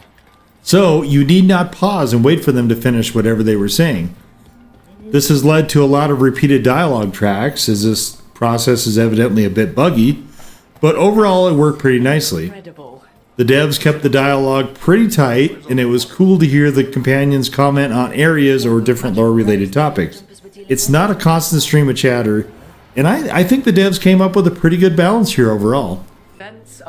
So you need not pause and wait for them to finish whatever they were saying. This has led to a lot of repeated dialogue tracks, as this process is evidently a bit buggy, but overall it worked pretty nicely. The devs kept the dialogue pretty tight, and it was cool to hear the companions comment on areas or different lore-related topics. It's not a constant stream of chatter, and I think the devs came up with a pretty good balance here overall.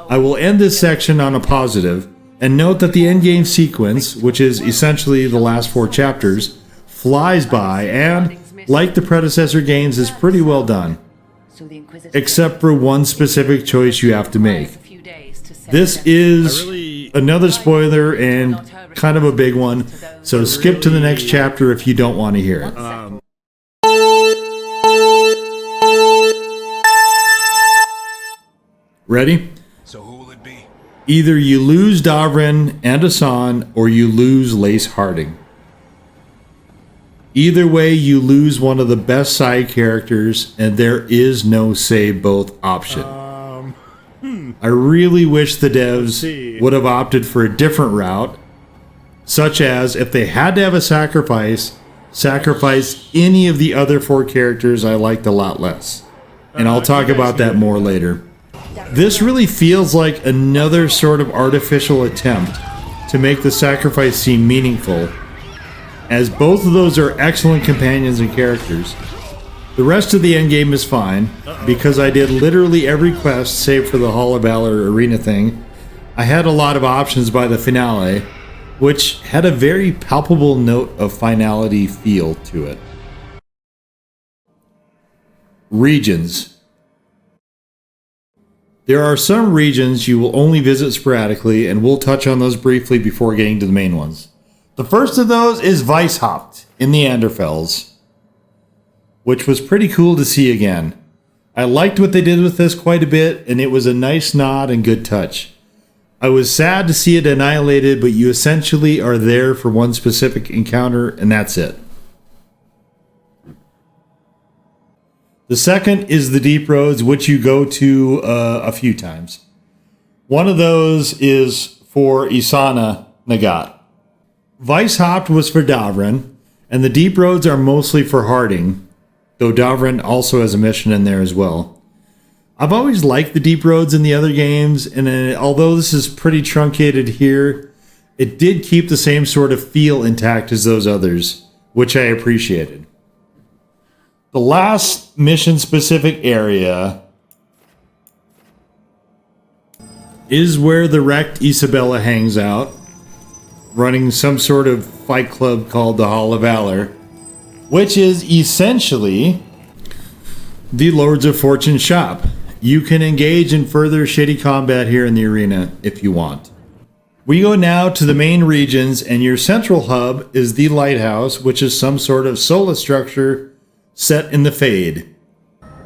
I will end this section on a positive, and note that the endgame sequence, which is essentially the last 4 chapters, flies by and, like the predecessor games, is pretty well done. Except for one specific choice you have to make. This is another spoiler and kind of a big one, so skip to the next chapter if you don't want to hear it. Ready? So who will it be? Either you lose Davrin and Asan, or you lose Lace Harding. Either way, you lose one of the best side characters, and there is no save both option. I really wish the devs would have opted for a different route, such as if they had to have a sacrifice any of the other 4 characters I liked a lot less. And I'll talk about that more later. This really feels like another sort of artificial attempt to make the sacrifice seem meaningful, as both of those are excellent companions and characters. The rest of the endgame is fine, because I did literally every quest save for the Hall of Valor arena thing. I had a lot of options by the finale, which had a very palpable note of finality feel to it. Regions. There are some regions you will only visit sporadically, and we'll touch on those briefly before getting to the main ones. The first of those is Weishaupt in the Anderfels, which was pretty cool to see again. I liked what they did with this quite a bit, and it was a nice nod and good touch. I was sad to see it annihilated, but you essentially are there for one specific encounter, and that's it. The second is the Deep Roads, which you go to a few times. One of those is for Isana Nagat. Weishaupt was for Davrin, and the Deep Roads are mostly for Harding, though Davrin also has a mission in there as well. I've always liked the Deep Roads in the other games, and although this is pretty truncated here, it did keep the same sort of feel intact as those others, which I appreciated. The last mission-specific area is where the wrecked Isabella hangs out, running some sort of fight club called the Hall of Valor, which is essentially the Lords of Fortune shop. You can engage in further shitty combat here in the arena if you want. We go now to the main regions, and your central hub is the Lighthouse, which is some sort of solar structure set in the Fade.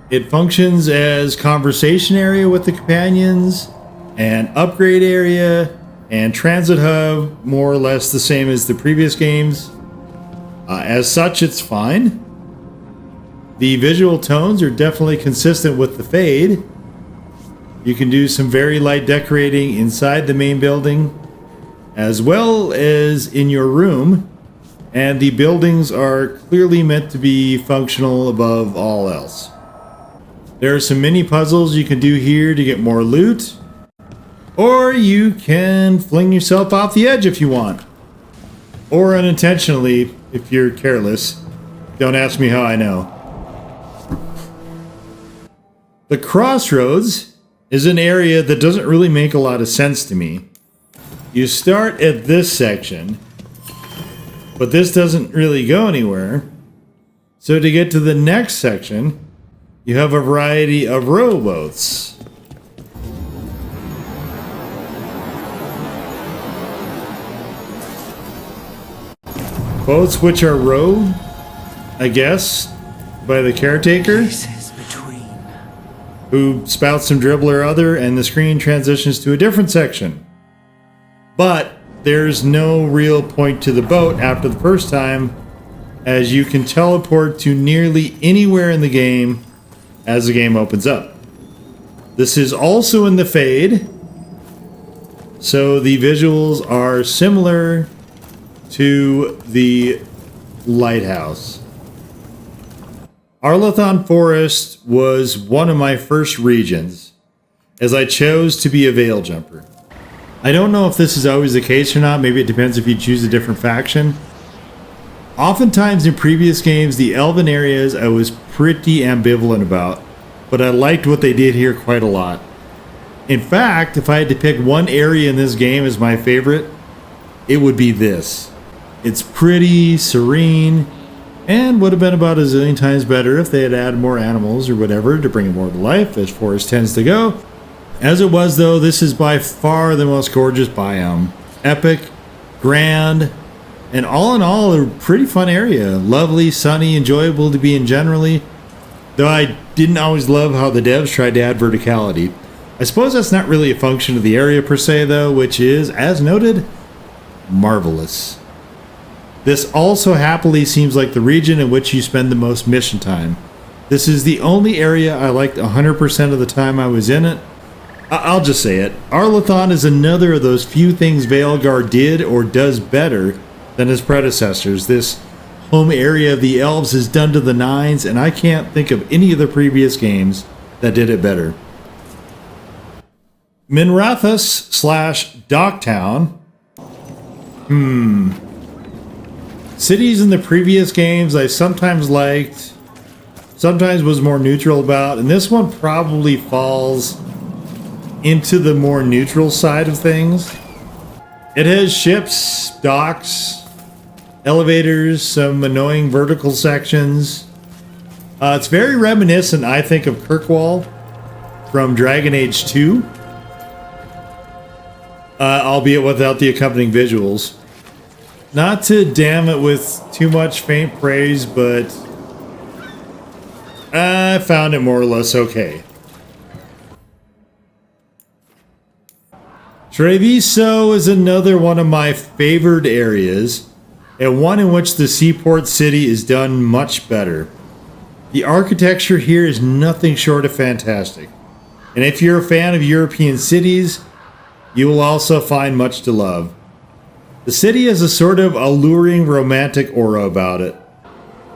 It functions as conversation area with the companions, an upgrade area, and transit hub, more or less the same as the previous games. As such, it's fine. The visual tones are definitely consistent with the Fade. You can do some very light decorating inside the main building, as well as in your room, and the buildings are clearly meant to be functional above all else. There are some mini puzzles you can do here to get more loot, or you can fling yourself off the edge if you want. Or unintentionally, if you're careless. Don't ask me how I know. The crossroads is an area that doesn't really make a lot of sense to me. You start at this section, but this doesn't really go anywhere. So to get to the next section, you have a variety of rowboats. Boats which are rowed, I guess, by the caretaker, who spouts some dribble or other, and the screen transitions to a different section. But there's no real point to the boat after the first time, as you can teleport to nearly anywhere in the game as the game opens up. This is also in the fade, so the visuals are similar to the lighthouse. Arlathon Forest was one of my first regions, as I chose to be a Veil Jumper. I don't know if this is always the case or not, maybe it depends if you choose a different faction. Oftentimes in previous games, the Elven areas I was pretty ambivalent about, but I liked what they did here quite a lot. In fact, if I had to pick one area in this game as my favorite, it would be this. It's pretty, serene, and would have been about a zillion times better if they had added more animals or whatever to bring it more to life, as Forest tends to go. As it was, though, this is by far the most gorgeous biome. Epic, grand, and all in all, a pretty fun area. Lovely, sunny, enjoyable to be in generally. Though I didn't always love how the devs tried to add verticality. I suppose that's not really a function of the area per se, though, which is, as noted, marvelous. This also happily seems like the region in which you spend the most mission time. This is the only area I liked 100% of the time I was in it. I'll just say it. Arlathon is another of those few things Veilguard did or does better than his predecessors. This home area of the elves is done to the nines, and I can't think of any of the previous games that did it better. Minrathous / Docktown. Cities in the previous games I sometimes liked, sometimes was more neutral about, and this one probably falls into the more neutral side of things. It has ships, docks, elevators, some annoying vertical sections. It's very reminiscent, I think, of Kirkwall from Dragon Age 2, albeit without the accompanying visuals. Not to damn it with too much faint praise, but I found it more or less okay. Treviso is another one of my favored areas, and one in which the seaport city is done much better. The architecture here is nothing short of fantastic, and if you're a fan of European cities, you will also find much to love. The city has a sort of alluring romantic aura about it,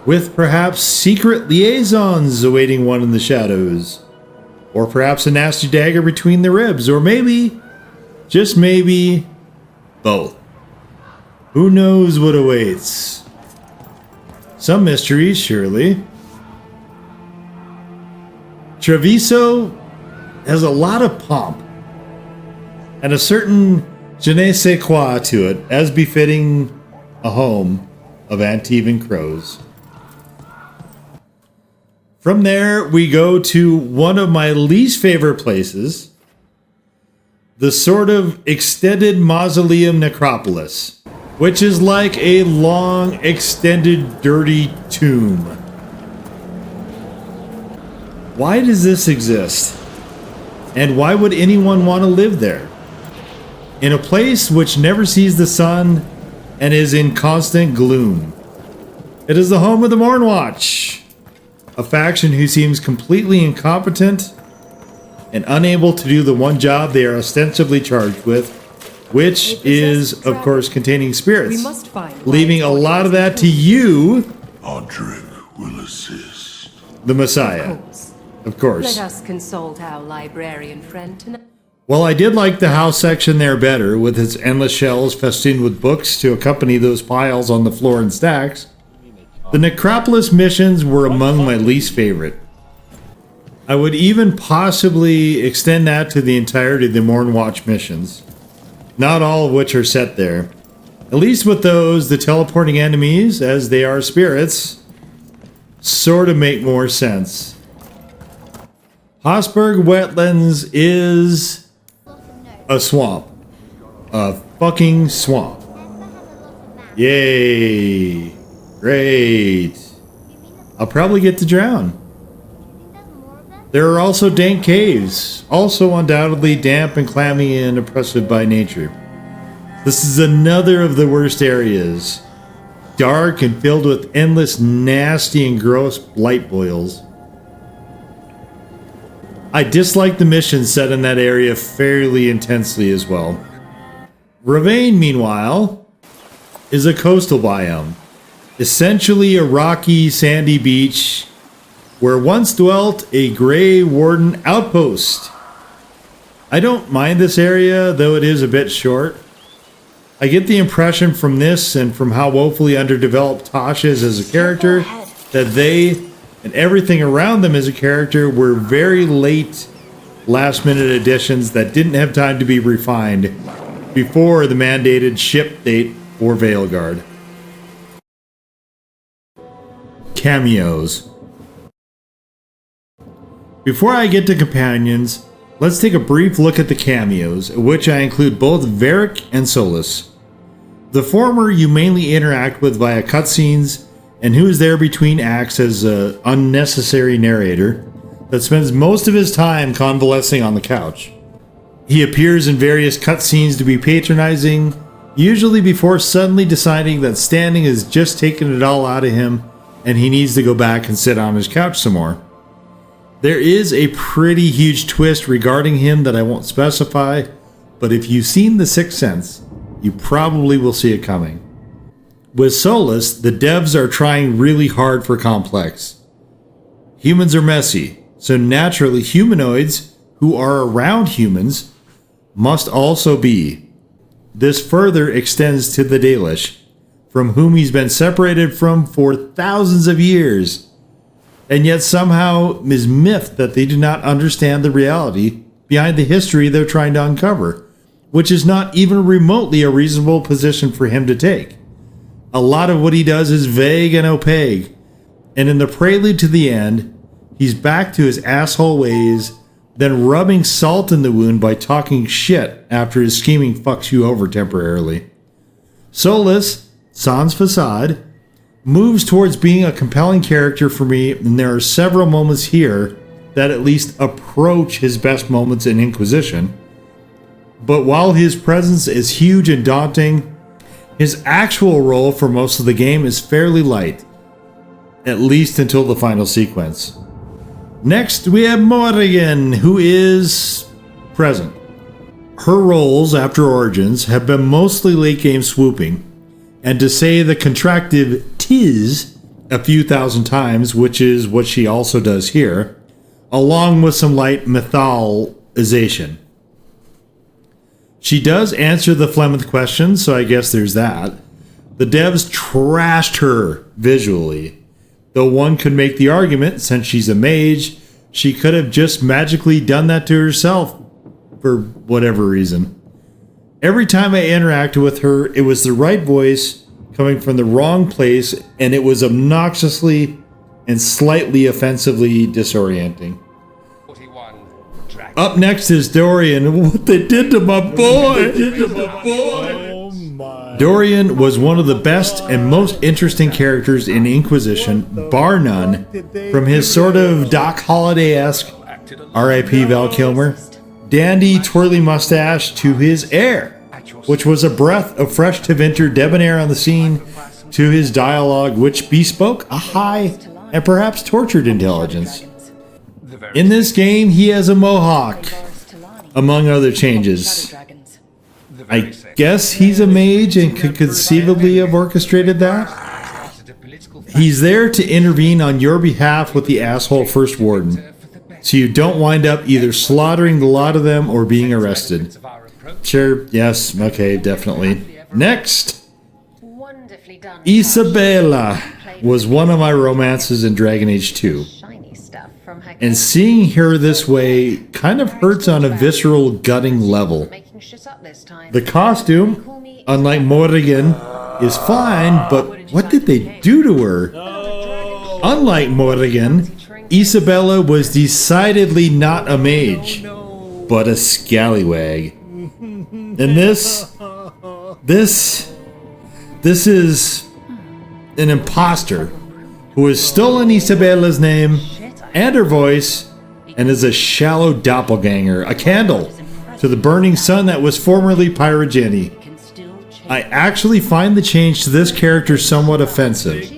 with perhaps secret liaisons awaiting one in the shadows, or perhaps a nasty dagger between the ribs, or maybe, just maybe, both. Who knows what awaits? Some mysteries, surely. Treviso has a lot of pomp, and a certain je ne sais quoi to it, as befitting a home of Antivan crows. From there, we go to one of my least favorite places, the sort of extended mausoleum necropolis, which is like a long, extended, dirty tomb. Why does this exist? And why would anyone want to live there? In a place which never sees the sun and is in constant gloom. It is the home of the Mornwatch, a faction who seems completely incompetent and unable to do the one job they are ostensibly charged with, which is, of course, containing spirits, leaving a lot of that to you, Audric will assist. the Messiah. Of course. Let us consult our librarian friend tonight. While I did like the house section there better, with its endless shelves festooned with books to accompany those piles on the floor in stacks, the Necropolis missions were among my least favorite. I would even possibly extend that to the entirety of the Mornwatch missions, not all of which are set there. At least with those, the teleporting enemies, as they are spirits, sort of make more sense. Hosberg Wetlands is a swamp. A fucking swamp. Yay. Great. I'll probably get to drown. There are also dank caves, also undoubtedly damp and clammy and oppressive by nature. This is another of the worst areas. Dark and filled with endless nasty and gross blight boils. I dislike the missions set in that area fairly intensely as well. Ravane, meanwhile, is a coastal biome. Essentially a rocky, sandy beach where once dwelt a Grey Warden outpost. I don't mind this area, though it is a bit short. I get the impression from this and from how woefully underdeveloped Taash is as a character that they and everything around them as a character were very late, last-minute additions that didn't have time to be refined before the mandated ship date for Veilguard. Cameos. Before I get to companions, let's take a brief look at the cameos, in which I include both Varric and Solus. The former you mainly interact with via cutscenes, and who is there between acts as an unnecessary narrator that spends most of his time convalescing on the couch. He appears in various cutscenes to be patronizing, usually before suddenly deciding that standing has just taken it all out of him and he needs to go back and sit on his couch some more. There is a pretty huge twist regarding him that I won't specify, but if you've seen The Sixth Sense, you probably will see it coming. With Solus, the devs are trying really hard for complex. Humans are messy, so naturally humanoids who are around humans must also be. This further extends to the Dalish, from whom he's been separated from for thousands of years, and yet somehow is miffed that they do not understand the reality behind the history they're trying to uncover, which is not even remotely a reasonable position for him to take. A lot of what he does is vague and opaque, and in the prelude to the end, he's back to his asshole ways, then rubbing salt in the wound by talking shit after his scheming fucks you over temporarily. Solus, sans facade, moves towards being a compelling character for me, and there are several moments here that at least approach his best moments in Inquisition. But while his presence is huge and daunting, his actual role for most of the game is fairly light, at least until the final sequence. Next, we have Morrigan, who is present. Her roles after Origins have been mostly late game swooping, and to say the contractive "tis" a few thousand times, which is what she also does here, along with some light mytholization. She does answer the Flemeth question, so I guess there's that. The devs trashed her visually, though one could make the argument, since she's a mage, she could have just magically done that to herself for whatever reason. Every time I interacted with her, it was the right voice coming from the wrong place, and it was obnoxiously and slightly offensively disorienting. Up next is Dorian. What they did to my boy! Dorian was one of the best and most interesting characters in Inquisition, bar none, from his sort of Doc Holliday-esque, R.I.P. Val Kilmer, dandy twirly mustache to his air, which was a breath of fresh Tevinter debonair on the scene, to his dialogue, which bespoke a high and perhaps tortured intelligence. In this game, he has a mohawk, among other changes. I guess he's a mage and could conceivably have orchestrated that. He's there to intervene on your behalf with the asshole First Warden, so you don't wind up either slaughtering the lot of them or being arrested. Sure, yes, okay, definitely. Next, Isabella was one of my romances in Dragon Age 2. And seeing her this way kind of hurts on a visceral, gutting level. The costume, unlike Morrigan, is fine, but what did they do to her? Unlike Morrigan, Isabella was decidedly not a mage, but a scallywag. And this is an imposter who has stolen Isabella's name and her voice, and is a shallow doppelganger, a candle to the burning sun that was formerly Pyrogeny. I actually find the change to this character somewhat offensive,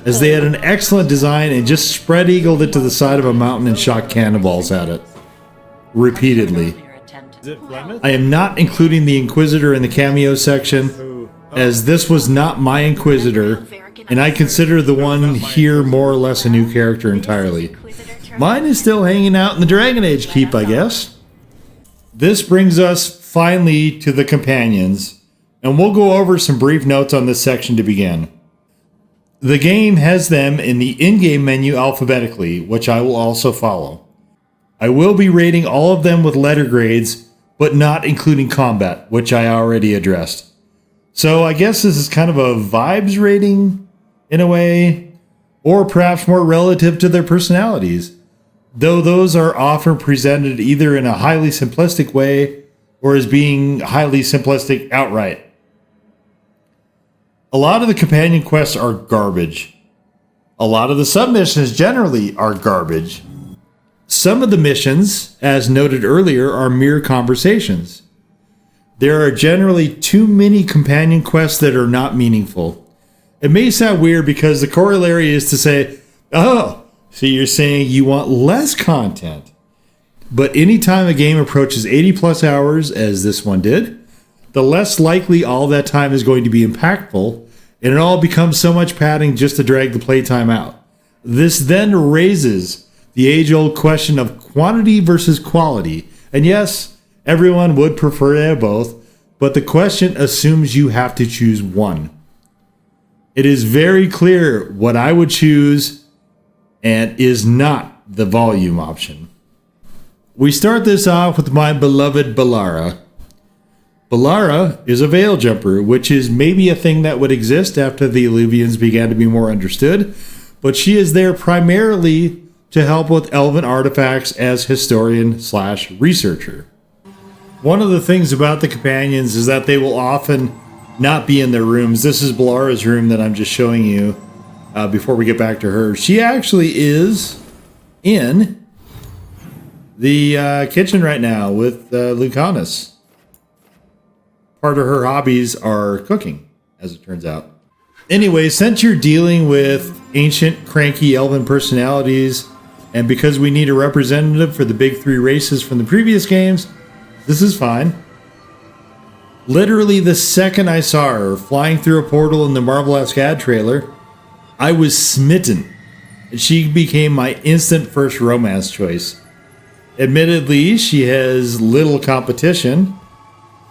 as they had an excellent design and just spread-eagled it to the side of a mountain and shot cannonballs at it. Repeatedly. I am not including the Inquisitor in the cameo section, as this was not my Inquisitor, and I consider the one here more or less a new character entirely. Mine is still hanging out in the Dragon Age keep, I guess. This brings us finally to the companions, and we'll go over some brief notes on this section to begin. The game has them in the in-game menu alphabetically, which I will also follow. I will be rating all of them with letter grades, but not including combat, which I already addressed. So I guess this is kind of a vibes rating, in a way, or perhaps more relative to their personalities, though those are often presented either in a highly simplistic way or as being highly simplistic outright. A lot of the companion quests are garbage. A lot of the submissions generally are garbage. Some of the missions, as noted earlier, are mere conversations. There are generally too many companion quests that are not meaningful. It may sound weird because the corollary is to say, oh, so you're saying you want less content. But anytime a game approaches 80 plus hours, as this one did, the less likely all that time is going to be impactful, and it all becomes so much padding just to drag the playtime out. This then raises the age-old question of quantity versus quality. And yes, everyone would prefer to have both, but the question assumes you have to choose one. It is very clear what I would choose and is not the volume option. We start this off with my beloved Bellara. Bellara is a veil jumper, which is maybe a thing that would exist after the Illuvians began to be more understood, but she is there primarily to help with elven artifacts as historian/researcher. One of the things about the companions is that they will often not be in their rooms. This is Bellara's room that I'm just showing you before we get back to her. She actually is in the kitchen right now with Lucanis. Part of her hobbies are cooking, as it turns out. Anyway, since you're dealing with ancient, cranky elven personalities, and because we need a representative for the big three races from the previous games, this is fine. Literally the second I saw her flying through a portal in the Marvel-esque ad trailer, I was smitten. She became my instant first romance choice. Admittedly, she has little competition,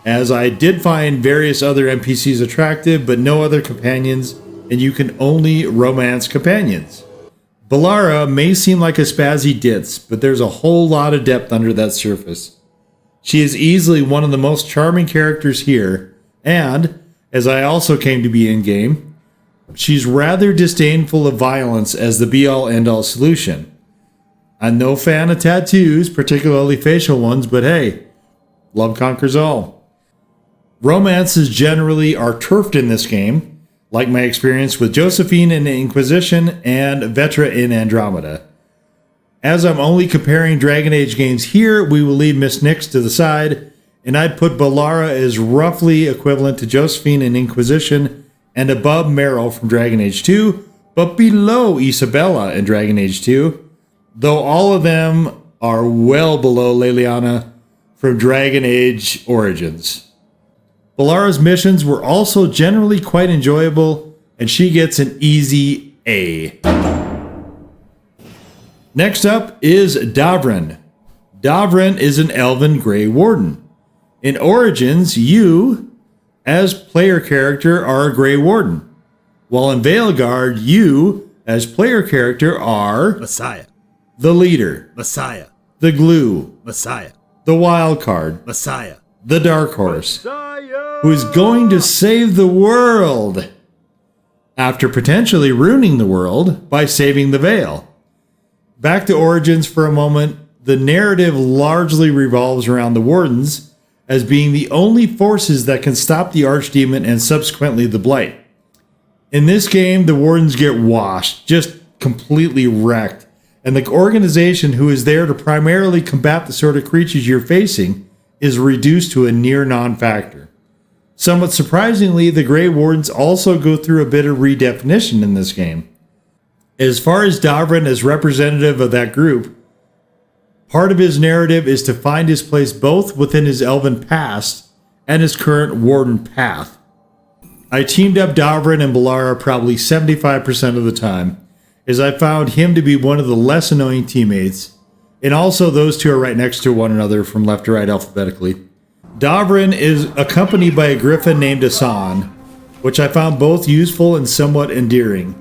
as I did find various other NPCs attractive, but no other companions, and you can only romance companions. Bellara may seem like a spazzy ditz, but there's a whole lot of depth under that surface. She is easily one of the most charming characters here, and, as I also came to be in-game, she's rather disdainful of violence as the be-all end-all solution. I'm no fan of tattoos, particularly facial ones, but hey, love conquers all. Romances generally are turfed in this game, like my experience with Josephine in Inquisition and Vetra in Andromeda. As I'm only comparing Dragon Age games here, we will leave Miss Nyx to the side, and I'd put Bellara as roughly equivalent to Josephine in Inquisition and above Meryl from Dragon Age 2, but below Isabella in Dragon Age 2, though all of them are well below Leliana from Dragon Age Origins. Bellara's missions were also generally quite enjoyable, and she gets an easy A. Next up is Davrin. Davrin is an elven Grey Warden. In Origins, you, as player character, are a Grey Warden, while in Veilguard, you, as player character, are Messiah, the leader, Messiah, the glue, Messiah, the wild card, Messiah, the dark horse, who is going to save the world after potentially ruining the world by saving the Veil. Back to Origins for a moment, the narrative largely revolves around the Wardens as being the only forces that can stop the Archdemon and subsequently the Blight. In this game, the Wardens get washed, just completely wrecked, and the organization who is there to primarily combat the sort of creatures you're facing is reduced to a near non-factor. Somewhat surprisingly, the Grey Wardens also go through a bit of redefinition in this game. As far as Davrin as representative of that group, part of his narrative is to find his place both within his elven past and his current Warden path. I teamed up Davrin and Bellara probably 75% of the time, as I found him to be one of the less annoying teammates, and also those two are right next to one another from left to right alphabetically. Davrin is accompanied by a griffin named Asan, which I found both useful and somewhat endearing.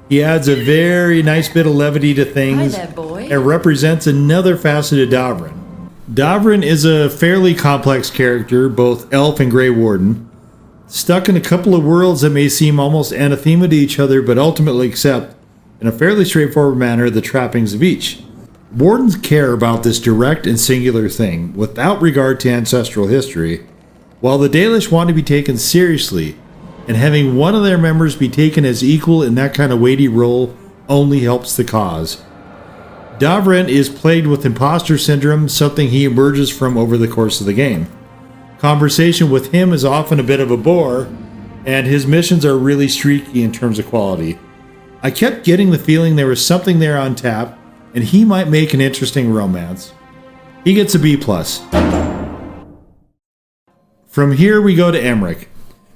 He adds a very nice bit of levity to things and represents another facet of Davrin. Davrin is a fairly complex character, both elf and Grey Warden, stuck in a couple of worlds that may seem almost anathema to each other but ultimately accept, in a fairly straightforward manner, the trappings of each. Wardens care about this direct and singular thing, without regard to ancestral history, while the Dalish want to be taken seriously, and having one of their members be taken as equal in that kind of weighty role only helps the cause. Davrin is plagued with imposter syndrome, something he emerges from over the course of the game. Conversation with him is often a bit of a bore, and his missions are really streaky in terms of quality. I kept getting the feeling there was something there on tap, and he might make an interesting romance. He gets a B+. From here we go to Emmrich,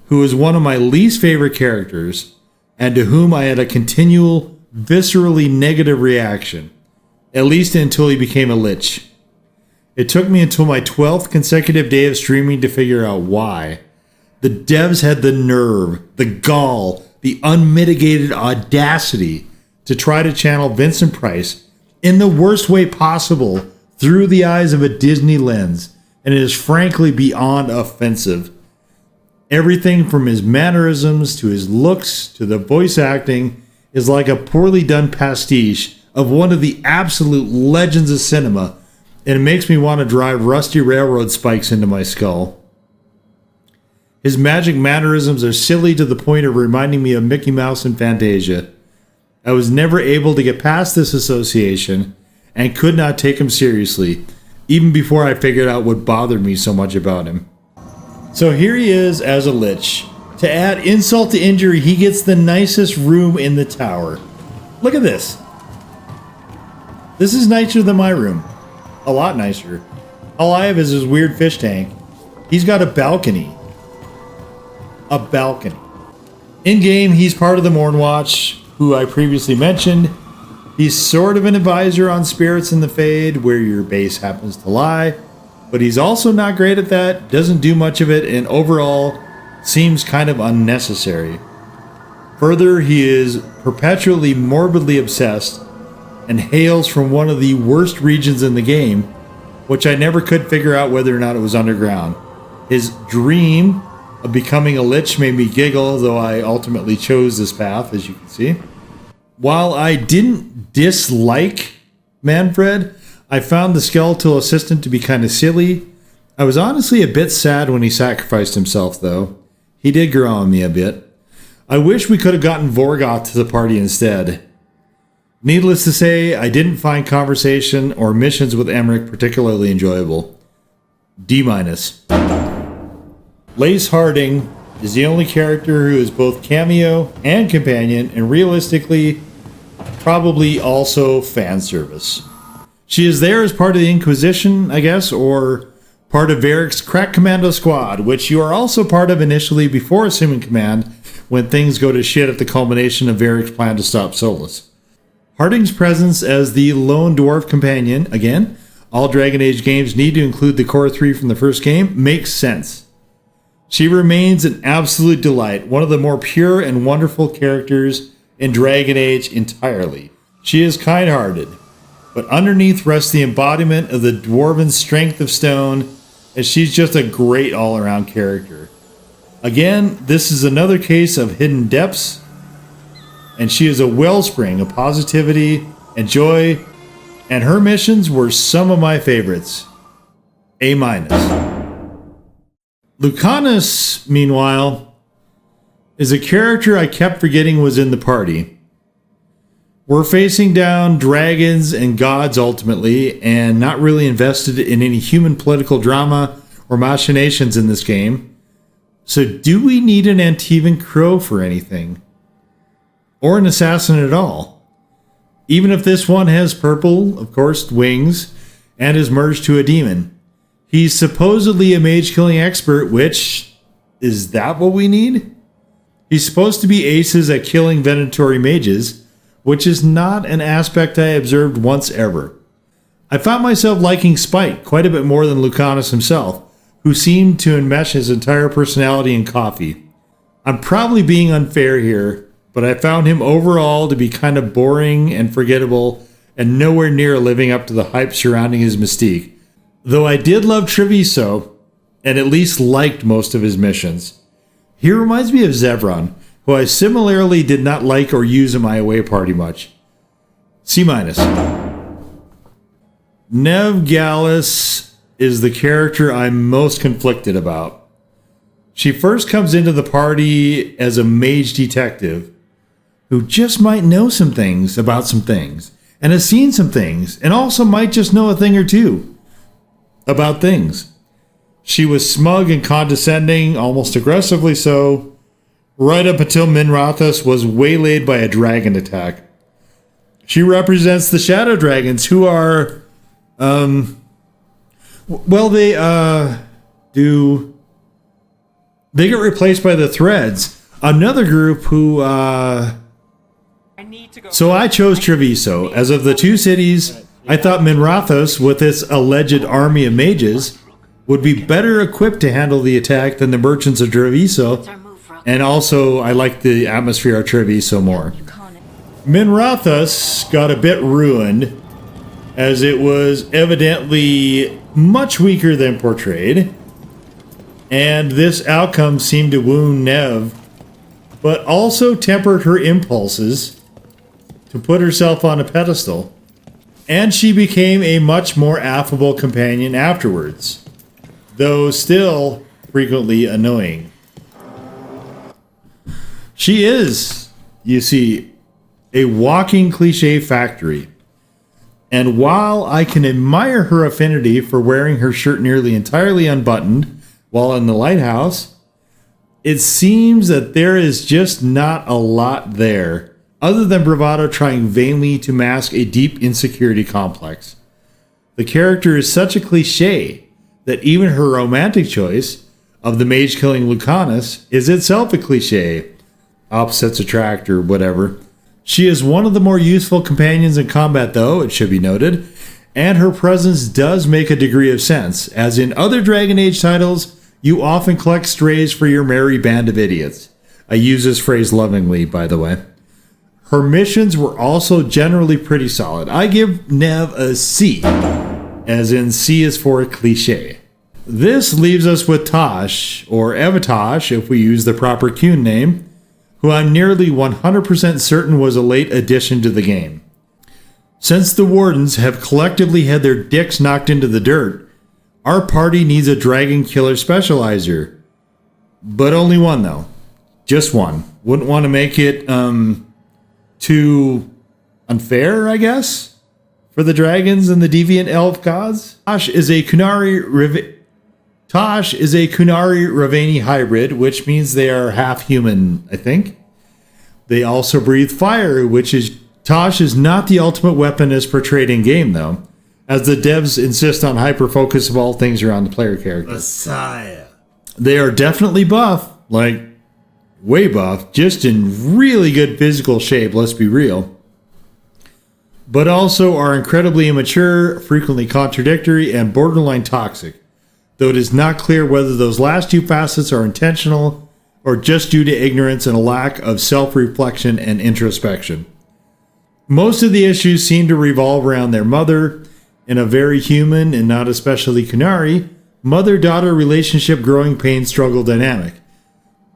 who is one of my least favorite characters, and to whom I had a continual, viscerally negative reaction, at least until he became a Lich. It took me until my 12th consecutive day of streaming to figure out why. The devs had the nerve, the gall, the unmitigated audacity to try to channel Vincent Price in the worst way possible through the eyes of a Disney lens, and it is frankly beyond offensive. Everything from his mannerisms to his looks to the voice acting is like a poorly done pastiche of one of the absolute legends of cinema, and it makes me want to drive rusty railroad spikes into my skull. His magic mannerisms are silly to the point of reminding me of Mickey Mouse and Fantasia. I was never able to get past this association and could not take him seriously, even before I figured out what bothered me so much about him. So here he is as a Lich. To add insult to injury, he gets the nicest room in the tower. Look at this. This is nicer than my room. A lot nicer. All I have is this weird fish tank. He's got a balcony. A balcony. In-game, he's part of the Mournwatch, who I previously mentioned. He's sort of an advisor on spirits in the Fade, where your base happens to lie. But he's also not great at that, doesn't do much of it, and overall seems kind of unnecessary. Further, he is perpetually morbidly obsessed and hails from one of the worst regions in the game, which I never could figure out whether or not it was underground. His dream of becoming a Lich made me giggle, though I ultimately chose this path, as you can see. While I didn't dislike Manfred, I found the skeletal assistant to be kind of silly. I was honestly a bit sad when he sacrificed himself, though. He did grow on me a bit. I wish we could have gotten Vorgoth to the party instead. Needless to say, I didn't find conversation or missions with Emmrich particularly enjoyable. D-. Lace Harding is the only character who is both cameo and companion, and realistically, probably also fan service. She is there as part of the Inquisition, I guess, or part of Varric's crack commando squad, which you are also part of initially before assuming command when things go to shit at the culmination of Varric's plan to stop Solus. Harding's presence as the lone dwarf companion, again, all Dragon Age games need to include the core 3 from the first game, makes sense. She remains an absolute delight, one of the more pure and wonderful characters in Dragon Age entirely. She is kind-hearted, but underneath rests the embodiment of the dwarven strength of stone, as she's just a great all-around character. Again, this is another case of hidden depths, and she is a wellspring of positivity and joy, and her missions were some of my favorites. A-. Lucanis, meanwhile, is a character I kept forgetting was in the party. We're facing down dragons and gods ultimately, and not really invested in any human political drama or machinations in this game. So do we need an Antivan Crow for anything? Or an assassin at all? Even if this one has purple, of course, wings, and is merged to a demon. He's supposedly a mage-killing expert, which, is that what we need? He's supposed to be aces at killing Venatori mages, which is not an aspect I observed once ever. I found myself liking Spike quite a bit more than Lucanis himself, who seemed to enmesh his entire personality in coffee. I'm probably being unfair here, but I found him overall to be kind of boring and forgettable and nowhere near living up to the hype surrounding his mystique. Though I did love Treviso, and at least liked most of his missions. He reminds me of Zevran, who I similarly did not like or use in my away party much. C-. Neve Gallus is the character I'm most conflicted about. She first comes into the party as a mage detective, who just might know some things about some things, and has seen some things, and also might just know a thing or two about things. She was smug and condescending, almost aggressively so, right up until Minrathous was waylaid by a dragon attack. She represents the shadow dragons, who are, they get replaced by the threads. Another group who, So I chose Treviso. As of the two cities, I thought Minrathous, with its alleged army of mages, would be better equipped to handle the attack than the merchants of Treviso, and also I liked the atmosphere of Treviso more. Minrathous got a bit ruined, as it was evidently much weaker than portrayed, and this outcome seemed to wound Neve, but also tempered her impulses to put herself on a pedestal. And she became a much more affable companion afterwards, though still frequently annoying. She is, you see, a walking cliche factory. And while I can admire her affinity for wearing her shirt nearly entirely unbuttoned while in the lighthouse, it seems that there is just not a lot there, other than bravado trying vainly to mask a deep insecurity complex. The character is such a cliche that even her romantic choice of the mage-killing Lucanis is itself a cliche. Opposites attract or whatever. She is one of the more useful companions in combat, though, it should be noted, and her presence does make a degree of sense, as in other Dragon Age titles, you often collect strays for your merry band of idiots. I use this phrase lovingly, by the way. Her missions were also generally pretty solid. I give Neve a C, as in C is for cliche. This leaves us with Taash, or Taash if we use the proper Qun name, who I'm nearly 100% certain was a late addition to the game. Since the Wardens have collectively had their dicks knocked into the dirt, our party needs a dragon killer specializer. But only one, though. Just one. Wouldn't want to make it, too unfair, I guess, for the dragons and the deviant elf gods. Taash is a Kunari Ravani hybrid, which means they are half human, I think. They also breathe fire, which is... Taash is not the ultimate weapon as portrayed in game, though, as the devs insist on hyper-focus of all things around the player character. Messiah. They are definitely buff, like way buff, just in really good physical shape, let's be real. but also are incredibly immature, frequently contradictory, and borderline toxic, though it is not clear whether those last two facets are intentional or just due to ignorance and a lack of self-reflection and introspection. Most of the issues seem to revolve around their mother, in a very human and not especially Kunari, mother-daughter relationship growing pain struggle dynamic.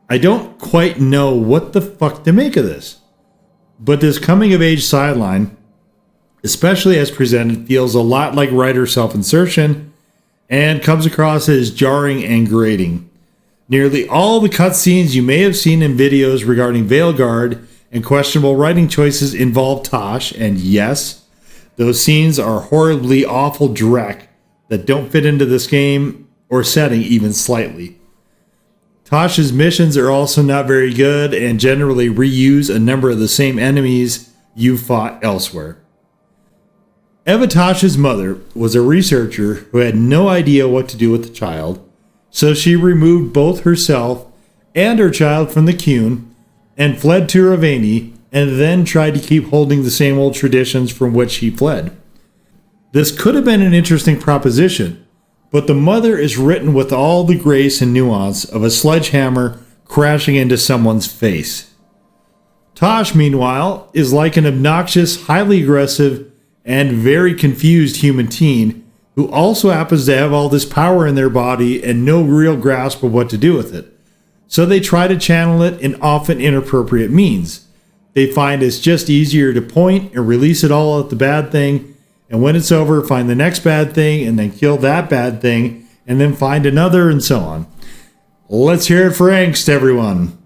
I don't quite know what the fuck to make of this, but this coming-of-age sideline, especially as presented, feels a lot like writer self-insertion and comes across as jarring and grating. Nearly all the cutscenes you may have seen in videos regarding Veilguard and questionable writing choices involve Taash, and yes, those scenes are horribly awful dreck that don't fit into this game or setting even slightly. Taash's missions are also not very good and generally reuse a number of the same enemies you fought elsewhere. Eva Taash's mother was a researcher who had no idea what to do with the child, so she removed both herself and her child from the Qun and fled to Ravani, and then tried to keep holding the same old traditions from which he fled. This could have been an interesting proposition, but the mother is written with all the grace and nuance of a sledgehammer crashing into someone's face. Taash, meanwhile, is like an obnoxious, highly aggressive, and very confused human teen who also happens to have all this power in their body and no real grasp of what to do with it. So they try to channel it in often inappropriate means. They find it's just easier to point and release it all at the bad thing, and when it's over, find the next bad thing, and then kill that bad thing, and then find another, and so on. Let's hear it for angst, everyone.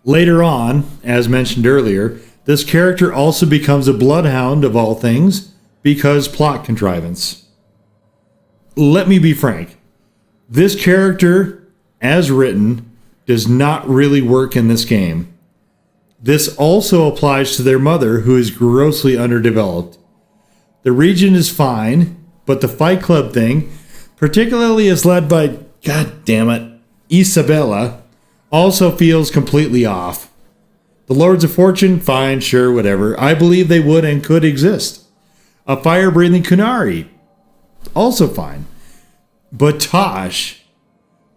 Later on, as mentioned earlier, this character also becomes a bloodhound of all things, because plot contrivance. Let me be frank. This character, as written, does not really work in this game. This also applies to their mother, who is grossly underdeveloped. The region is fine, but the Fight Club thing, particularly as led by, god damn it, Isabella, also feels completely off. The Lords of Fortune, fine, sure, whatever. I believe they would and could exist. A fire-breathing Kunari, also fine. But Taash,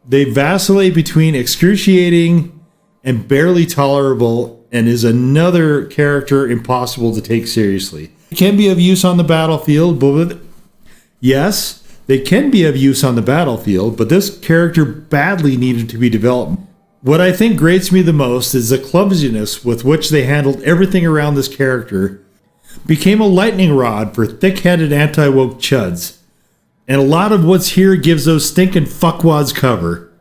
they vacillate between excruciating and barely tolerable, and is another character impossible to take seriously. It can be of use on the battlefield, but yes, they can be of use on the battlefield, but this character badly needed to be developed. What I think grates me the most is the clumsiness with which they handled everything around this character. Became a lightning rod for thick-headed anti-woke chuds. And a lot of what's here gives those stinking fuckwads cover.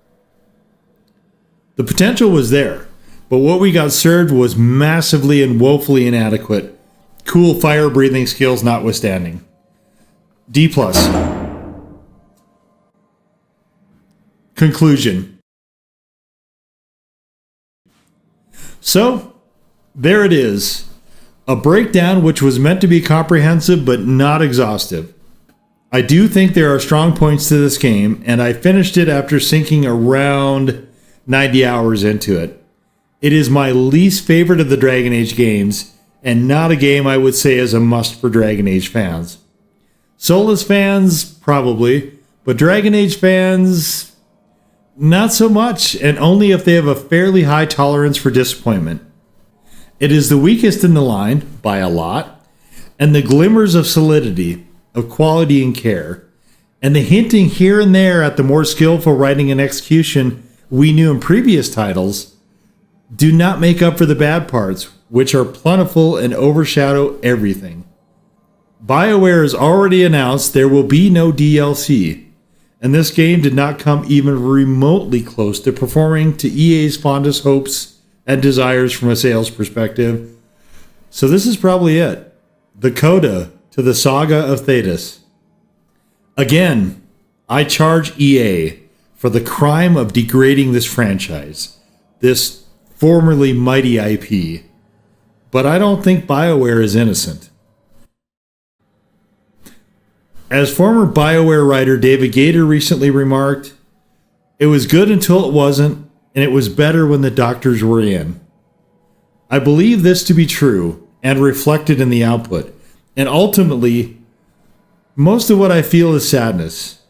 The potential was there, but what we got served was massively and woefully inadequate. Cool fire-breathing skills notwithstanding. D+. Conclusion. So, there it is. A breakdown which was meant to be comprehensive but not exhaustive. I do think there are strong points to this game, and I finished it after sinking around 90 hours into it. It is my least favorite of the Dragon Age games, and not a game I would say is a must for Dragon Age fans. Solus fans, probably, but Dragon Age fans, not so much, and only if they have a fairly high tolerance for disappointment. It is the weakest in the line, by a lot, and the glimmers of solidity, of quality and care, and the hinting here and there at the more skillful writing and execution we knew in previous titles, do not make up for the bad parts, which are plentiful and overshadow everything. BioWare has already announced there will be no DLC, and this game did not come even remotely close to performing to EA's fondest hopes and desires from a sales perspective. So this is probably it. The coda to the saga of Thetis. Again, I charge EA for the crime of degrading this franchise, this formerly mighty IP. But I don't think BioWare is innocent. As former BioWare writer David Gator recently remarked, it was good until it wasn't, and it was better when the doctors were in. I believe this to be true and reflected in the output. And ultimately, most of what I feel is sadness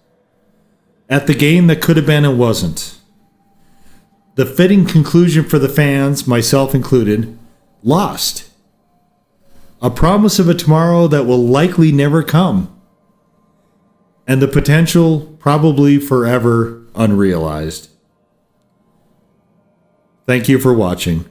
at the game that could have been and wasn't. The fitting conclusion for the fans, myself included, lost. A promise of a tomorrow that will likely never come. And the potential probably forever unrealized. Thank you for watching.